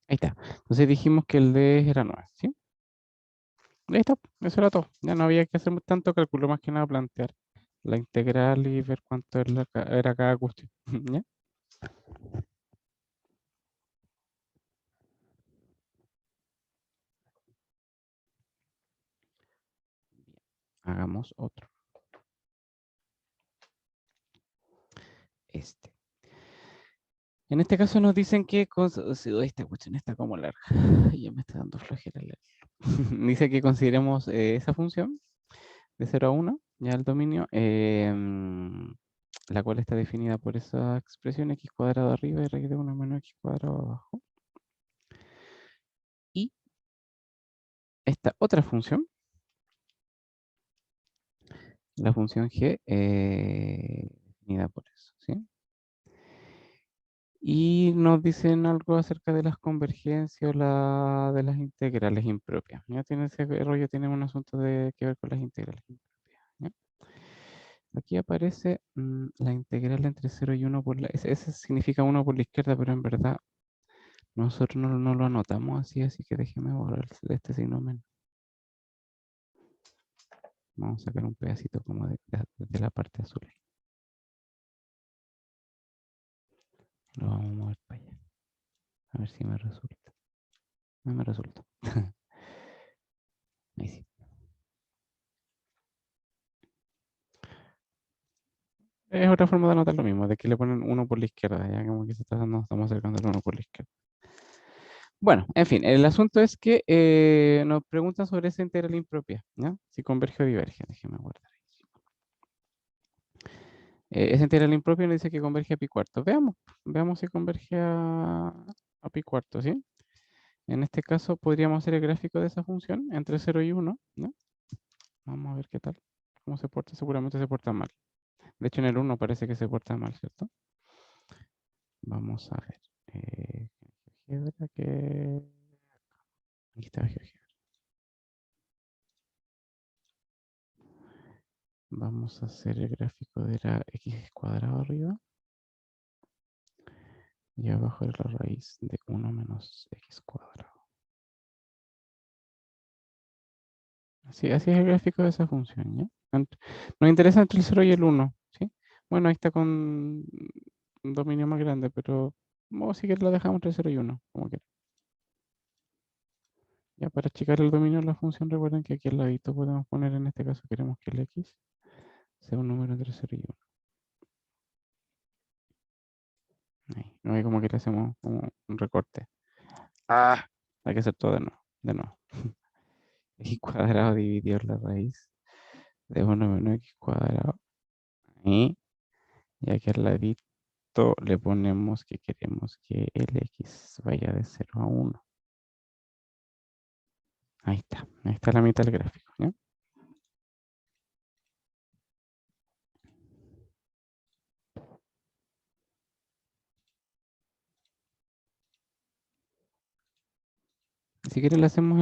Ahí está. Entonces dijimos que el D era 9, ¿sí? Ahí está, eso era todo. Ya no había que hacer tanto cálculo, más que nada plantear la integral y ver cuánto era cada cuestión. ¿Ya? Hagamos otro. este. En este caso nos dicen que esta cuestión está como larga. Ya me está dando flojera leerlo. Dice que consideremos esa función de 0 a 1, ya el dominio, la cual está definida por esa expresión x cuadrado arriba y raíz de 1 menos x cuadrado abajo. Y esta otra función, la función g, definida por eso, ¿sí? Y nos dicen algo acerca de las convergencias o de las integrales impropias. Ya tiene ese rollo, tiene un asunto que ver con las integrales impropias. ¿Ya? Aquí aparece la integral entre 0 y 1 por ese significa 1 por la izquierda, pero en verdad nosotros no lo anotamos así, así que déjeme borrar este signo menos. Vamos a sacar un pedacito como de la parte azul. Lo vamos a mover para allá. A ver si me resulta. No me resulta. Ahí sí. Es otra forma de anotar lo mismo, de que le ponen 1 por la izquierda, ya como que nos estamos acercando al 1 por la izquierda. Bueno, en fin, el asunto es que nos preguntan sobre esa integral impropia, ¿ya? Si converge o diverge, déjeme guardar ahí. Esa integral impropia nos dice que converge a pi cuarto. Veamos si converge a pi cuarto, ¿sí? En este caso podríamos hacer el gráfico de esa función entre 0 y 1, ¿no? Vamos a ver qué tal, cómo se porta, seguramente se porta mal. De hecho en el 1 parece que se porta mal, ¿cierto? Vamos a ver. GeoGebra que... Aquí está GeoGebra. Vamos a hacer el gráfico de la x cuadrado arriba. Y abajo es la raíz de 1 menos x cuadrado. Así es el gráfico de esa función, ¿ya? Nos interesa entre el 0 y el 1, ¿sí? Bueno, ahí está con un dominio más grande, pero vamos si que lo dejamos entre 0 y 1, como quieran. Ya para achicar el dominio de la función, recuerden que aquí al ladito podemos poner, en este caso queremos que el x sea un número entre 0 y 1. Ahí, no hay como que le hacemos como un recorte. Hay que hacer todo de nuevo, de nuevo. X cuadrado dividido la raíz de 1 menos x cuadrado. Y aquí al ladito le ponemos que queremos que el x vaya de 0 a 1. Ahí está la mitad del gráfico, ¿ya? Si quieren le hacemos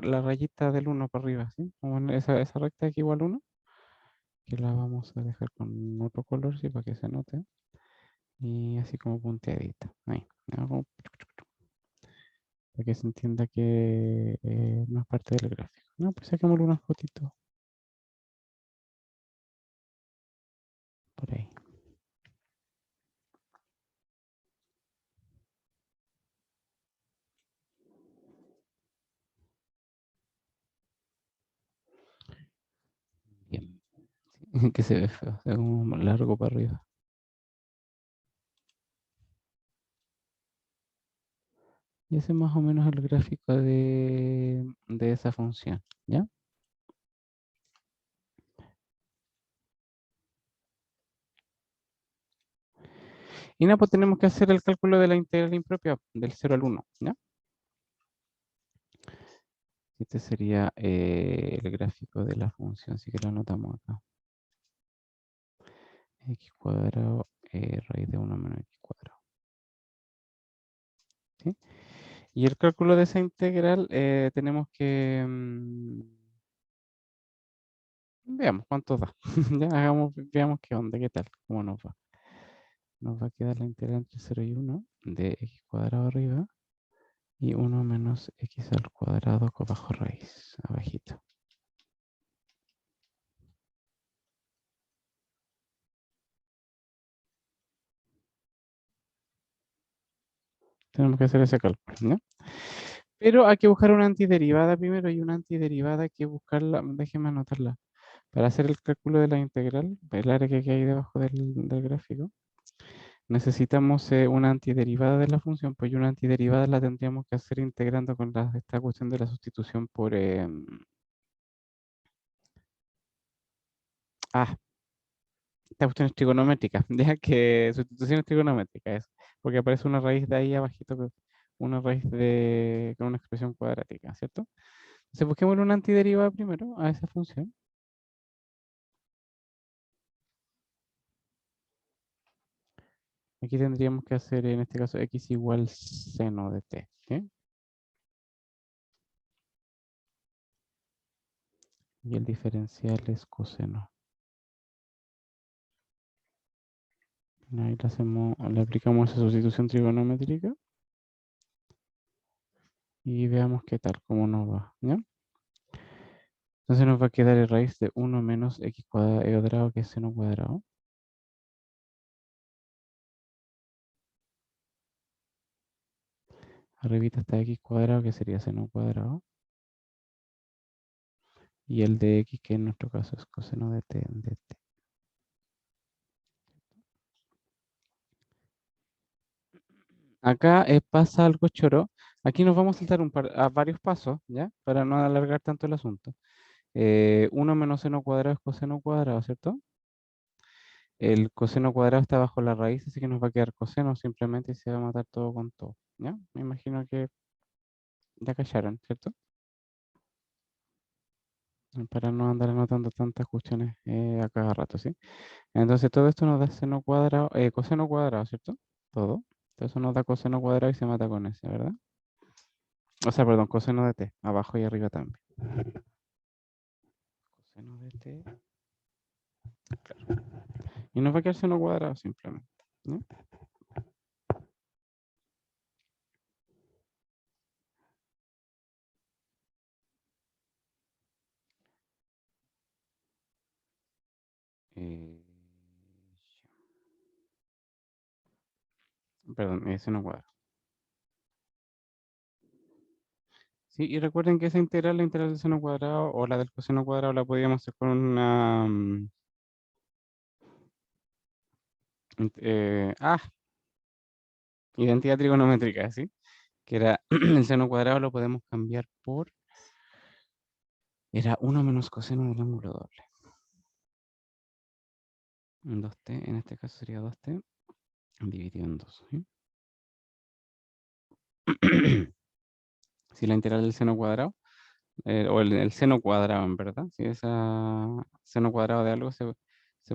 la rayita del 1 para arriba, ¿sí? Como en esa recta aquí igual 1, que la vamos a dejar con otro color, ¿sí? Para que se note. Y así como punteadita, ahí. Para que se entienda que no es parte del gráfico. No, pues saquémosle una fotito por ahí. Bien. Que se ve feo, se ve como largo para arriba. Y ese es más o menos el gráfico de esa función, ¿ya? Y nada, pues tenemos que hacer el cálculo de la integral impropia del 0 al 1, ¿ya? Este sería el gráfico de la función, así que lo anotamos acá. X cuadrado raíz de 1 menos x cuadrado. ¿Sí? Y el cálculo de esa integral tenemos que... veamos cuánto da. Ya veamos qué onda, qué tal, cómo nos va. Nos va a quedar la integral entre 0 y 1 de x cuadrado arriba y 1 menos x al cuadrado bajo raíz, abajito. Tenemos que hacer ese cálculo, ¿no? Pero hay que buscar una antiderivada primero y una antiderivada hay que buscarla, déjeme anotarla, Para hacer el cálculo de la integral, el área que hay debajo del gráfico, necesitamos una antiderivada de la función, pues y una antiderivada la tendríamos que hacer integrando con esta cuestión de la sustitución por... esta cuestión es trigonométrica, ya que sustitución es trigonométrica, es porque aparece una raíz de ahí abajito, una raíz con una expresión cuadrática, ¿cierto? Entonces busquemos una antiderivada primero a esa función. Aquí tendríamos que hacer, en este caso, x igual seno de t. ¿Sí? Y el diferencial es coseno. Ahí le aplicamos esa sustitución trigonométrica y veamos qué tal, cómo nos va. ¿Ya? Entonces nos va a quedar el raíz de 1 menos x cuadrado, que es seno cuadrado. Arribita está x cuadrado, que sería seno cuadrado. Y el de x, que en nuestro caso es coseno de t, de t. Acá pasa algo choro. Aquí nos vamos a saltar a varios pasos, ¿ya? Para no alargar tanto el asunto. 1 menos seno cuadrado es coseno cuadrado, ¿cierto? El coseno cuadrado está bajo la raíz, así que nos va a quedar coseno simplemente y se va a matar todo con todo, ¿ya? Me imagino que ya callaron, ¿cierto? Para no andar anotando tantas cuestiones a cada rato, ¿sí? Entonces todo esto nos da seno cuadrado, coseno cuadrado, ¿cierto? Todo. Entonces eso nos da coseno cuadrado y se mata con ese, ¿verdad? O sea, perdón, coseno de t, abajo y arriba también. Coseno de t, claro. Y nos va a quedar seno cuadrado simplemente, ¿no? Eh, perdón, seno cuadrado. Sí, y recuerden que esa integral, la integral del seno cuadrado o la del coseno cuadrado, la podíamos hacer con una... identidad trigonométrica, ¿sí? Que era el seno cuadrado lo podemos cambiar por... Era 1 menos coseno del ángulo doble. 2t, en este caso sería 2t dividido en 2. ¿Sí? Si la integral del seno cuadrado, o el seno cuadrado en verdad, si ese seno cuadrado de algo se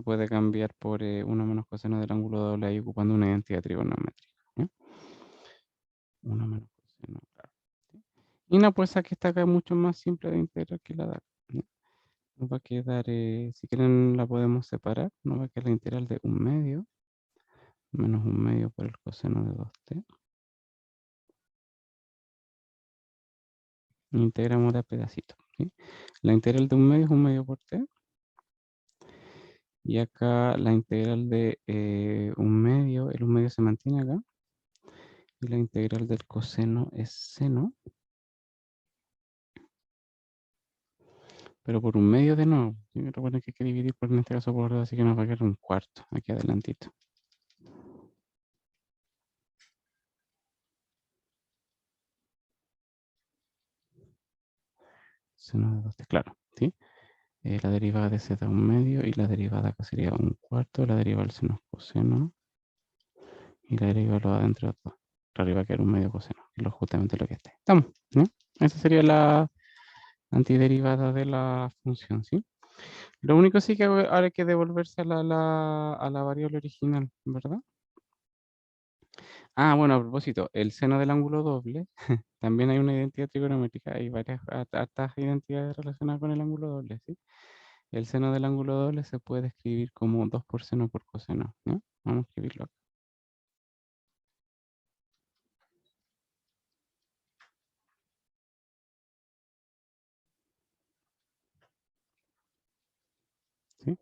puede cambiar por 1 menos coseno del ángulo doble ahí ocupando una identidad trigonométrica. ¿Sí? 1 menos coseno, claro. ¿Sí? Y una pues que está acá es mucho más simple de integrar que la de acá. ¿Sí? Nos va a quedar, si quieren la podemos separar, nos va a quedar la integral de 1/2 menos 1/2 por el coseno de 2t. Integramos de a pedacito. ¿Sí? La integral de 1/2 es 1/2 por t. Y acá la integral de 1/2, el 1/2 se mantiene acá. Y la integral del coseno es seno. Pero por 1/2 de nuevo. ¿Sí? Recuerden que hay que dividir por, en este caso por 2, así que nos va a quedar 1/4 aquí adelantito. Seno de 2t, claro. ¿Sí? La derivada de z da 1/2 y la derivada acá sería 1/4. La derivada del seno es coseno. Y la derivada lo da entre los dos. Arriba queda 1/2 coseno, que es justamente lo que está. Estamos, ¿no? Esa sería la antiderivada de la función, ¿sí? Lo único sí que ahora hay que devolverse a la variable original, ¿verdad? Ah, bueno, a propósito, el seno del ángulo doble, también hay una identidad trigonométrica, hay varias hartas identidades relacionadas con el ángulo doble, ¿sí? El seno del ángulo doble se puede escribir como 2 por seno por coseno, ¿no? Vamos a escribirlo acá. ¿Sí?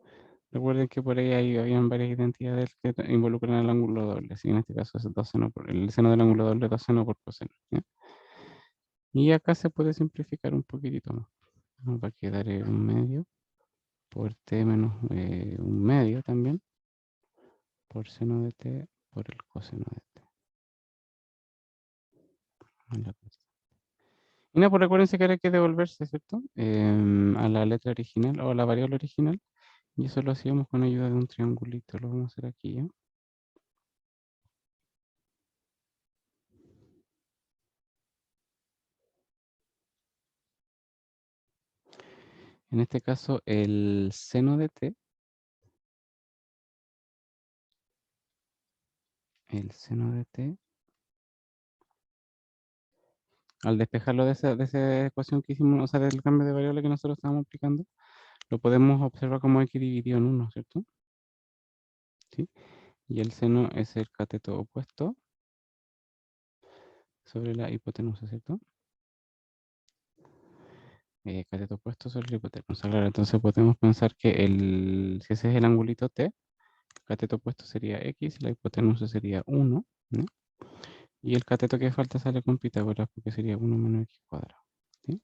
Recuerden que por ahí habían varias identidades que involucran el ángulo doble, ¿sí? En este caso es 2 seno el seno del ángulo doble 2 seno por coseno, ¿ya? Y acá se puede simplificar un poquitito más. Nos va a quedar 1/2 por t menos un medio también, por seno de t, por el coseno de t. Y no, pues recuérdense que ahora hay que devolverse, ¿cierto? A la letra original o a la variable original. Y eso lo hacíamos con ayuda de un triangulito. Lo vamos a hacer aquí, ¿ya? En este caso, el seno de t, al despejarlo de esa ecuación que hicimos, o sea, del cambio de variable que nosotros estábamos aplicando, lo podemos observar como x dividido en 1, ¿cierto? ¿Sí? Y el seno es el cateto opuesto sobre la hipotenusa, ¿cierto? Cateto opuesto sobre la hipotenusa, claro. Entonces podemos pensar que si ese es el angulito t, el cateto opuesto sería x, la hipotenusa sería 1, ¿no? Y el cateto que falta sale con Pitágoras porque sería 1 menos x cuadrado. ¿Sí?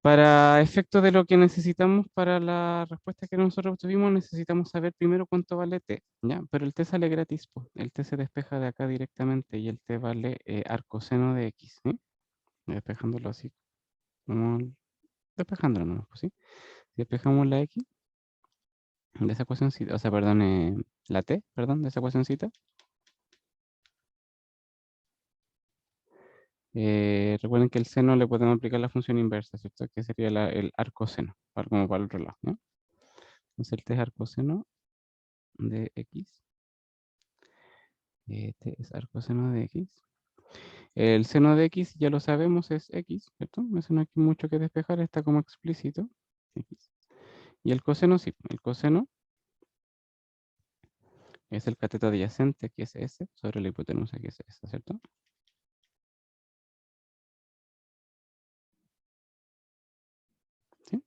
Para efecto de lo que necesitamos para la respuesta que nosotros obtuvimos, necesitamos saber primero cuánto vale t, ¿ya? Pero el t sale gratis, po. El t se despeja de acá directamente y el t vale arcoseno de x, ¿sí? Despejándolo así, como despejándolo nomás, pues, ¿sí? Si despejamos la x de esa ecuacioncita, o sea, perdón, la t, perdón, de esa ecuacioncita, recuerden que el seno le podemos aplicar la función inversa, ¿cierto? Que sería el arcoseno, como para el otro lado, ¿no? Entonces el t es arcoseno de x. T es arcoseno de x. El seno de x, ya lo sabemos, es x, ¿cierto? Eso no hay mucho que despejar, está como explícito. X. Y el coseno, sí, el coseno es el cateto adyacente, que es S, sobre la hipotenusa, que es esta, ¿cierto? ¿Sí?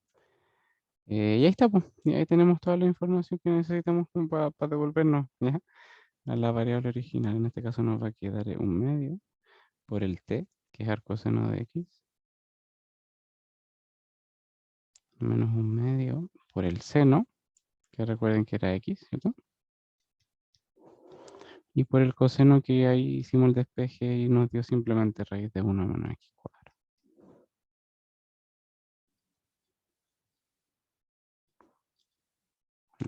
Y ahí está, pues. Y ahí tenemos toda la información que necesitamos para devolvernos, ¿ya? A la variable original. En este caso nos va a quedar un medio por el t, que es arcoseno de x, menos un medio por el seno, que recuerden que era x, ¿cierto? Y por el coseno que ahí hicimos el despeje y nos dio simplemente raíz de 1 menos x cuadrado.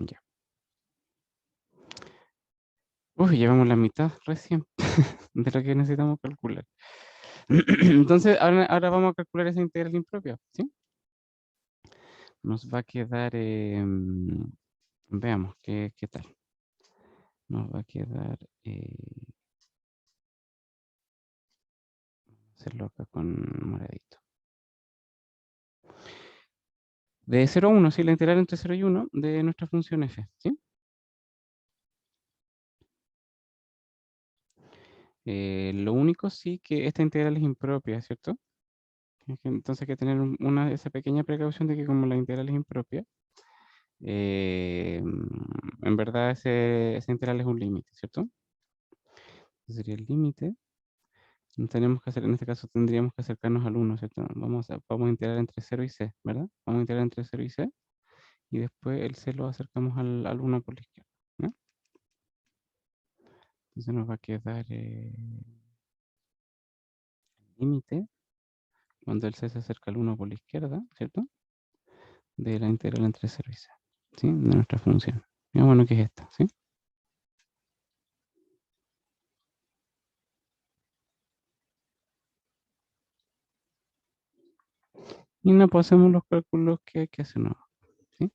Ya. Uy, llevamos la mitad recién de lo que necesitamos calcular. Entonces, ahora vamos a calcular esa integral impropia, ¿sí? Nos va a quedar, veamos, ¿qué tal? Nos va a quedar, hacerlo acá con moradito. De 0 a 1, sí, la integral entre 0 y 1 de nuestra función f, ¿sí? Lo único sí que esta integral es impropia, ¿cierto? Entonces hay que tener esa pequeña precaución de que como la integral es impropia, en verdad esa integral es un límite, ¿cierto? Ese sería el límite. Tenemos que hacer, en este caso tendríamos que acercarnos al 1, ¿cierto? Vamos a integrar entre 0 y c, ¿verdad? Vamos a integrar entre 0 y c, y después el c lo acercamos al 1 por la izquierda, ¿no? Entonces nos va a quedar límite cuando el c se acerca al 1 por la izquierda, ¿cierto? De la integral entre 0 y c, ¿sí? De nuestra función. Ya bueno, que es esta, ¿sí? Y no pasemos los cálculos que hay que hacer, ¿no? ¿Sí?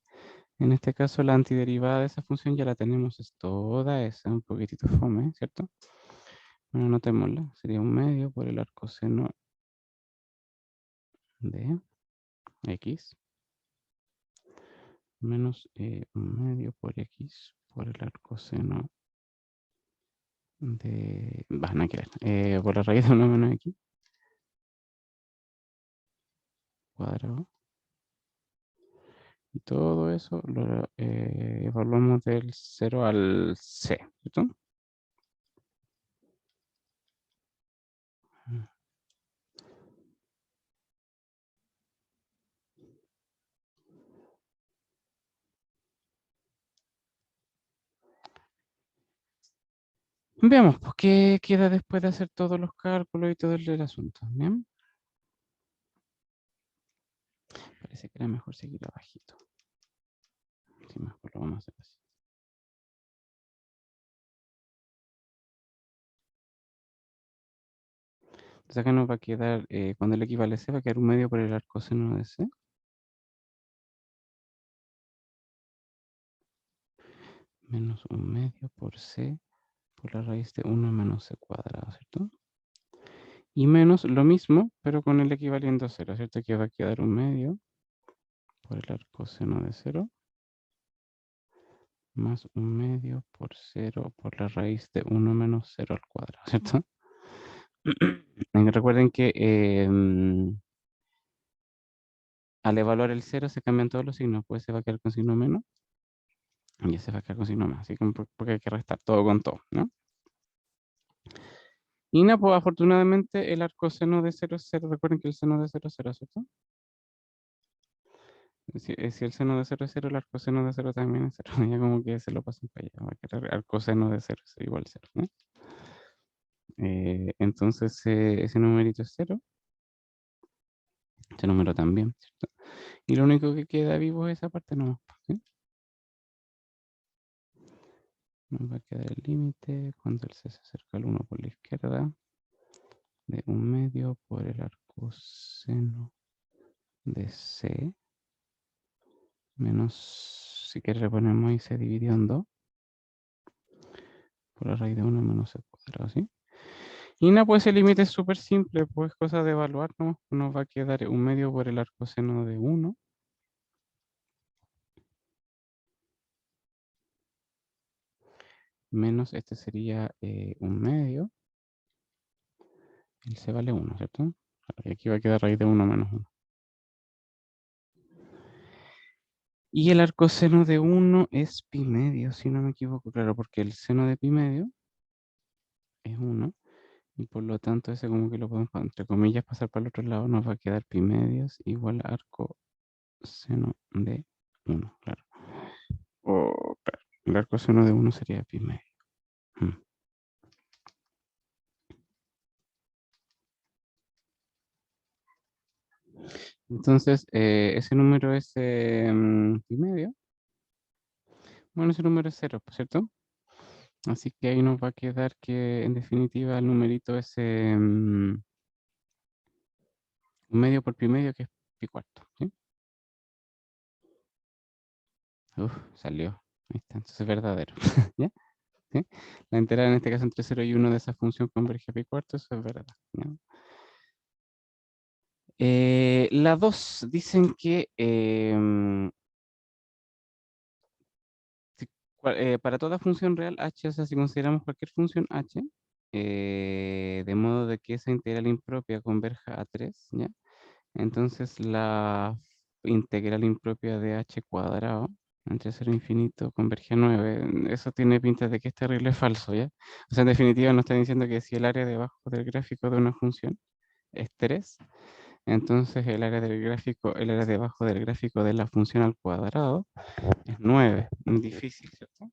En este caso, la antiderivada de esa función ya la tenemos, es toda esa, un poquitito fome, ¿cierto? Bueno, anotémosla, sería un medio por el arcoseno de x, menos un medio por x por el arcoseno de... Van a quedar, por la raíz de 1 menos x cuadrado. Y todo eso lo evaluamos del 0 al c, ¿cierto? Veamos, pues, ¿qué queda después de hacer todos los cálculos y todo el asunto? ¿Bien? Parece que era mejor seguir abajito. Sí, mejor lo vamos a hacer así. Entonces acá nos va a quedar, cuando el equivale a C, va a quedar un medio por el arcoseno de C. Menos un medio por C por la raíz de 1 menos C cuadrado, ¿cierto? Y menos lo mismo, pero con el equivaliente a 0, ¿cierto? Que va a quedar un medio por el arcoseno de 0 más un medio por 0 por la raíz de 1 menos 0 al cuadrado, ¿cierto? Recuerden que al evaluar el 0 se cambian todos los signos, pues se va a quedar con signo menos y se va a quedar con signo más, así como porque hay que restar todo con todo, ¿no? Y nada, pues afortunadamente el arcoseno de 0 es 0, recuerden que el seno de 0 es 0, ¿cierto? Si el seno de 0 es 0, el arcoseno de 0 también es 0, ya como que se lo pasan para allá, va a quedar arcoseno de 0 es igual a 0, ¿no? Entonces ese numerito es 0, este número también, ¿cierto? Y lo único que queda vivo es esa parte nomás, ¿sí? Nos va a quedar el límite cuando el C se acerca al 1 por la izquierda de un medio por el arcoseno de C menos, si quieres reponemos y se dividió en 2 por la raíz de 1 menos C cuadrado, ¿sí? Y nada, pues el límite es súper simple, pues cosa de evaluar, ¿no? Nos va a quedar un medio por el arcoseno de 1 menos este sería un medio, el C vale 1, ¿cierto? Y aquí va a quedar raíz de 1 menos 1. Y el arcoseno de 1 es pi medio, si no me equivoco, claro, porque el seno de pi medio es 1, y por lo tanto ese como que lo podemos, entre comillas, pasar para el otro lado, nos va a quedar pi medios igual a arcoseno de 1, claro. O, claro, el arcoseno de 1 sería pi medio. Mm. Entonces, ese número es pi medio. Bueno, ese número es 0, ¿cierto? Así que ahí nos va a quedar que, en definitiva, el numerito es un medio por pi medio, que es pi cuarto, ¿sí? Uf, salió. Ahí está, entonces es verdadero. ¿Ya? ¿Sí? La integral en este caso entre 0 y 1 de esa función converge a pi cuarto, eso es verdad. ¿Ya? La 2 dicen que para toda función real h, o sea, si consideramos cualquier función h, de modo de que esa integral impropia converja a 3, ¿ya? Entonces la integral impropia de h cuadrado entre 0 e infinito converge a 9. Eso tiene pinta de que es terrible falso, ¿ya? O sea, en definitiva nos está diciendo que si el área debajo del gráfico de una función es 3, entonces el área del gráfico, el área debajo del gráfico de la función al cuadrado es 9. Muy difícil, ¿cierto?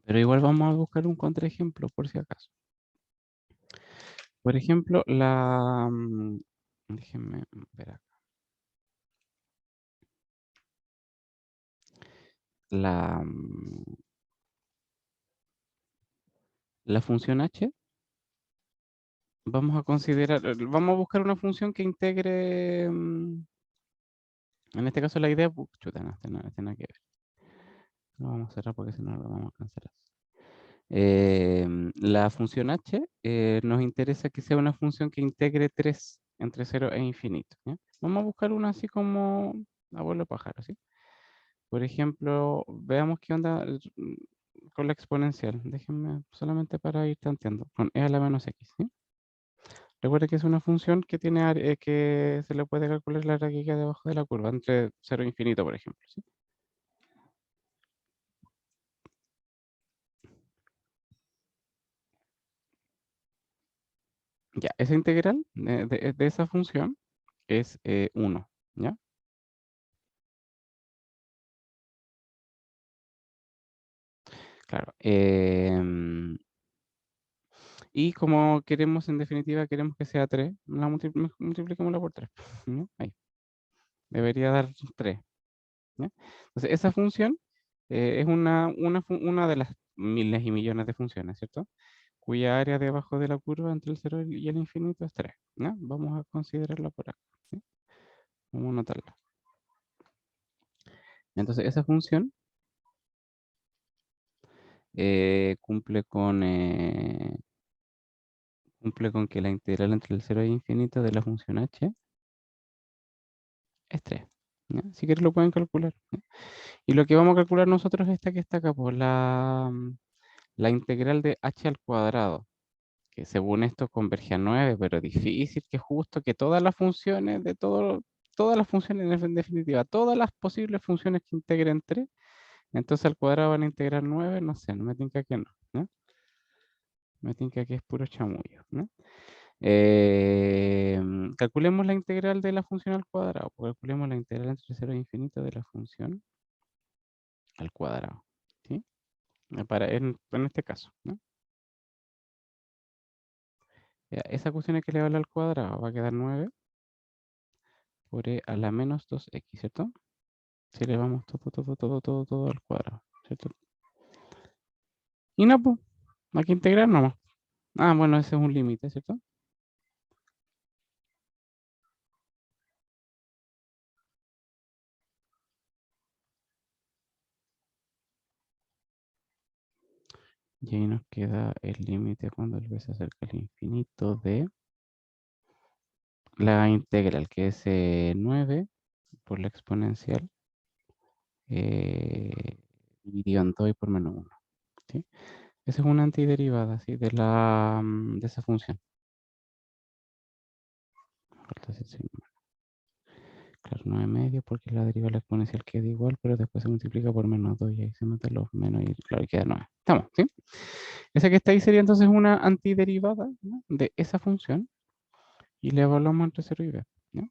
Pero igual vamos a buscar un contraejemplo por si acaso. Por ejemplo, déjenme ver acá. La, la función h, vamos a considerar, vamos a buscar una función que integre, en este caso la idea, chuta, no, este nada que ver. Lo vamos a cerrar porque si no lo vamos a cancelar. La función h nos interesa que sea una función que integre 3 entre 0 e infinito, ¿ya? Vamos a buscar una así como abuelo pájaro, ¿sí? Por ejemplo, veamos qué onda con la exponencial. Déjenme solamente para ir tanteando. Con e a la menos x, ¿sí? Recuerda que es una función que tiene que se le puede calcular la área que queda debajo de la curva, entre 0 e infinito, por ejemplo, ¿sí? Ya, esa integral de esa función es 1, ¿ya? Claro. Y como queremos, en definitiva, queremos que sea 3, multiplicémosla por 3. Ahí. Debería dar 3. Entonces, esa función es una de las miles y millones de funciones, ¿cierto? Cuya área debajo de la curva entre el 0 y el infinito es 3. ¿Ya? Vamos a considerarla por acá. ¿Sí? Vamos a anotarla. Entonces, esa función cumple con que la integral entre el 0 y el infinito de la función h es 3. ¿Ya? Si quieres lo pueden calcular. ¿Ya? Y lo que vamos a calcular nosotros es esta que está acá, pues la integral de h al cuadrado, que según esto converge a 9, pero difícil que justo que todas las funciones todas las funciones en definitiva, todas las posibles funciones que integren 3, entonces al cuadrado van a integrar 9, no sé, no me tinca que no, ¿no? Me tinca que es puro chamullo, ¿no? Calculemos la integral de la función al cuadrado, pues calculemos la integral entre 0 e infinito de la función al cuadrado, ¿sí? En este caso, ¿no? Ya, esa cuestión hay que elevarla al cuadrado, va a quedar 9 por e a la menos 2x, ¿cierto? Si elevamos todo al cuadrado, ¿cierto? Y no, pues, hay que integrar nomás. Ah, bueno, ese es un límite, ¿cierto? Y ahí nos queda el límite cuando el b se acerca al infinito de la integral, que es 9 por la exponencial dividido en 2 y por menos 1. ¿Sí? Esa es una antiderivada, ¿sí? De esa función. Falta ese signo. Claro, 9 medio porque la derivada de la exponencial queda igual, pero después se multiplica por menos 2 y ahí se meten los menos y claro, y queda 9. Estamos, ¿sí? Esa que está ahí sería entonces una antiderivada, ¿no? De esa función y le evaluamos entre 0 y b, ¿no?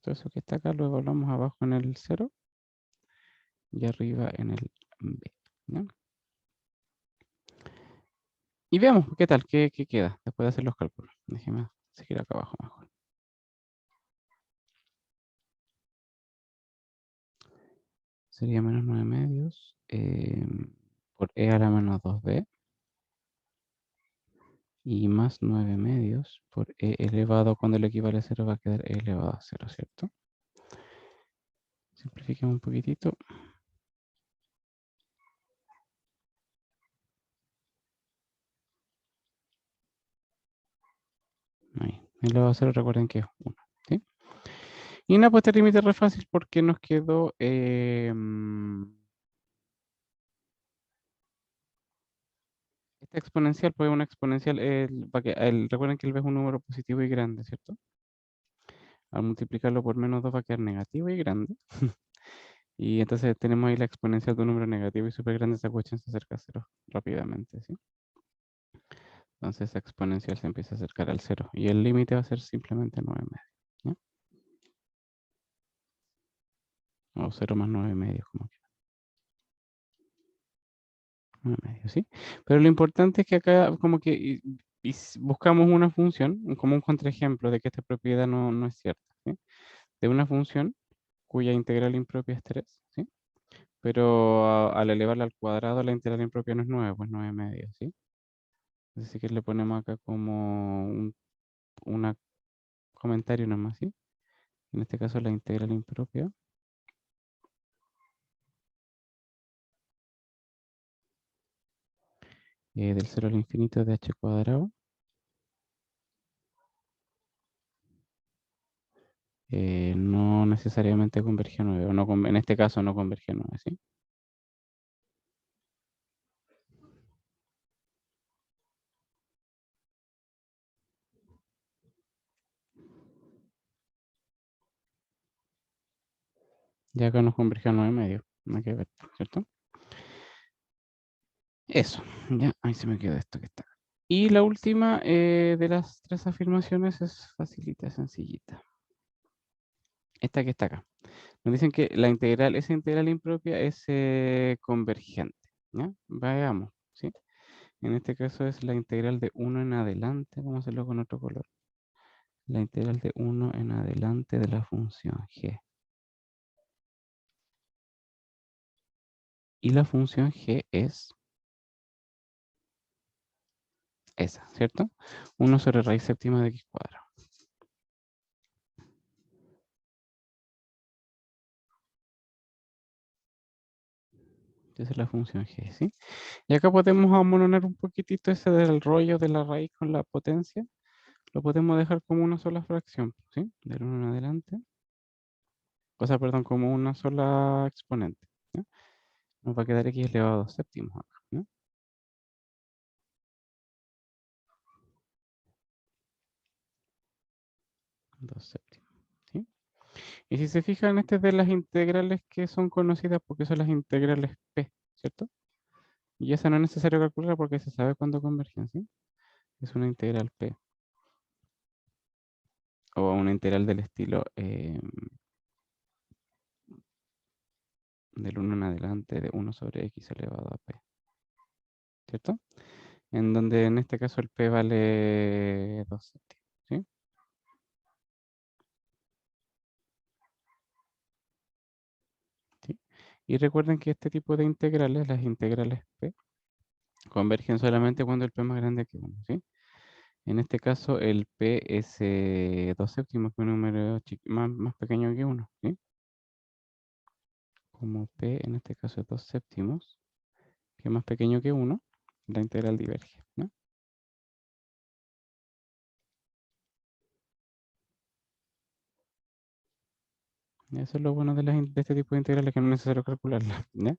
Todo eso que está acá lo evaluamos abajo en el 0 y arriba en el b, ¿no? Y veamos qué tal, qué queda después de hacer los cálculos. Déjeme seguir acá abajo mejor. Sería menos 9 medios por e a la menos 2b y más 9 medios por e elevado, cuando le equivale a 0 va a quedar e elevado a 0, ¿cierto? Simplifiquemos un poquitito. Ahí, elevado a 0, recuerden que es 1, ¿sí? Y nada, pues este límite es re fácil porque nos quedó esta exponencial, pues una exponencial, recuerden que el b es un número positivo y grande, ¿cierto? Al multiplicarlo por menos 2 va a quedar negativo y grande. Y entonces tenemos ahí la exponencial de un número negativo y súper grande, esa cuestión se acerca a 0 rápidamente, ¿sí? Entonces esa exponencial se empieza a acercar al 0 y el límite va a ser simplemente 9 medios, ¿ya? O 0 más 9 medios, como que 9 medios, ¿sí? Pero lo importante es que acá como que buscamos una función, como un contraejemplo de que esta propiedad no es cierta, ¿sí? De una función cuya integral impropia es 3, ¿sí? Pero al elevarla al cuadrado la integral impropia no es 9, pues 9 medios, ¿sí? Así que le ponemos acá como un comentario nomás, ¿sí? En este caso la integral impropia del 0 al infinito de h cuadrado no necesariamente converge a 9, o no, en este caso no converge a 9, ¿sí? Ya acá nos converge a 9 medio, no hay que ver, ¿cierto? Eso, ya, ahí se me quedó esto que está. Y la última de las tres afirmaciones es facilita, sencillita. Esta que está acá. Nos dicen que esa integral impropia es convergente. ¿Ya? Veamos, ¿sí? En este caso es la integral de 1 en adelante. Vamos a hacerlo con otro color. La integral de 1 en adelante de la función g. Y la función g es esa, ¿cierto? 1 sobre raíz séptima de x cuadrado. Esa es la función g, ¿sí? Y acá podemos amononar un poquitito ese del rollo de la raíz con la potencia. Lo podemos dejar como una sola fracción, ¿sí? Del 1 en adelante. O sea, perdón, como una sola exponente. ¿Ya? Nos va a quedar x elevado a 2 séptimos acá, ¿no? 2 séptimos, ¿sí? Y si se fijan, este es de las integrales que son conocidas porque son las integrales P, ¿cierto? Y esa no es necesario calcular porque se sabe cuándo convergen, ¿sí? Es una integral P. O una integral del estilo del 1 en adelante de 1 sobre x elevado a P, ¿cierto? En donde en este caso el P vale 2 séptimos, ¿sí? ¿Sí? Y recuerden que este tipo de integrales, las integrales P, convergen solamente cuando el P es más grande que 1, ¿sí? En este caso el P es 2 séptimos, que es un número más pequeño que 1, ¿sí? Como P en este caso es 2 séptimos, que es más pequeño que 1, la integral diverge, ¿no? Eso es lo bueno de este tipo de integrales, que no es necesario calcularlas, ¿ya?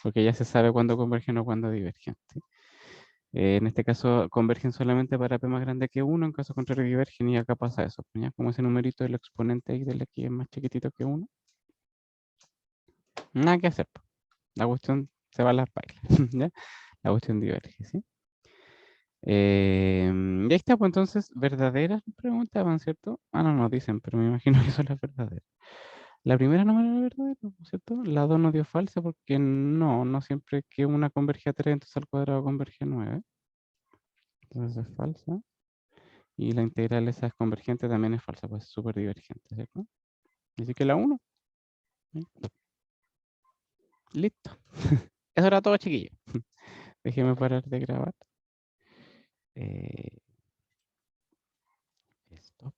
Porque ya se sabe cuándo convergen o cuándo divergen, ¿sí? En este caso convergen solamente para P más grande que 1, en caso contrario divergen y acá pasa eso, ¿ya? Como ese numerito del exponente y del x es más chiquitito que 1, nada que hacer, po. La cuestión se va a las bailas, ¿ya? La cuestión diverge, ¿sí? Y ahí está, pues entonces, verdaderas preguntaban, ¿cierto? Ah, no, no dicen, pero me imagino que son las verdaderas. La primera no era verdadera, ¿no es cierto? La 2 nos dio falsa porque no siempre que una converge a 3, entonces al cuadrado converge a 9. Entonces es falsa. Y la integral esa es convergente también es falsa, pues es súper divergente, ¿cierto? Así que la 1. Listo. Eso era todo, chiquillo. Déjeme parar de grabar. Eh, stop.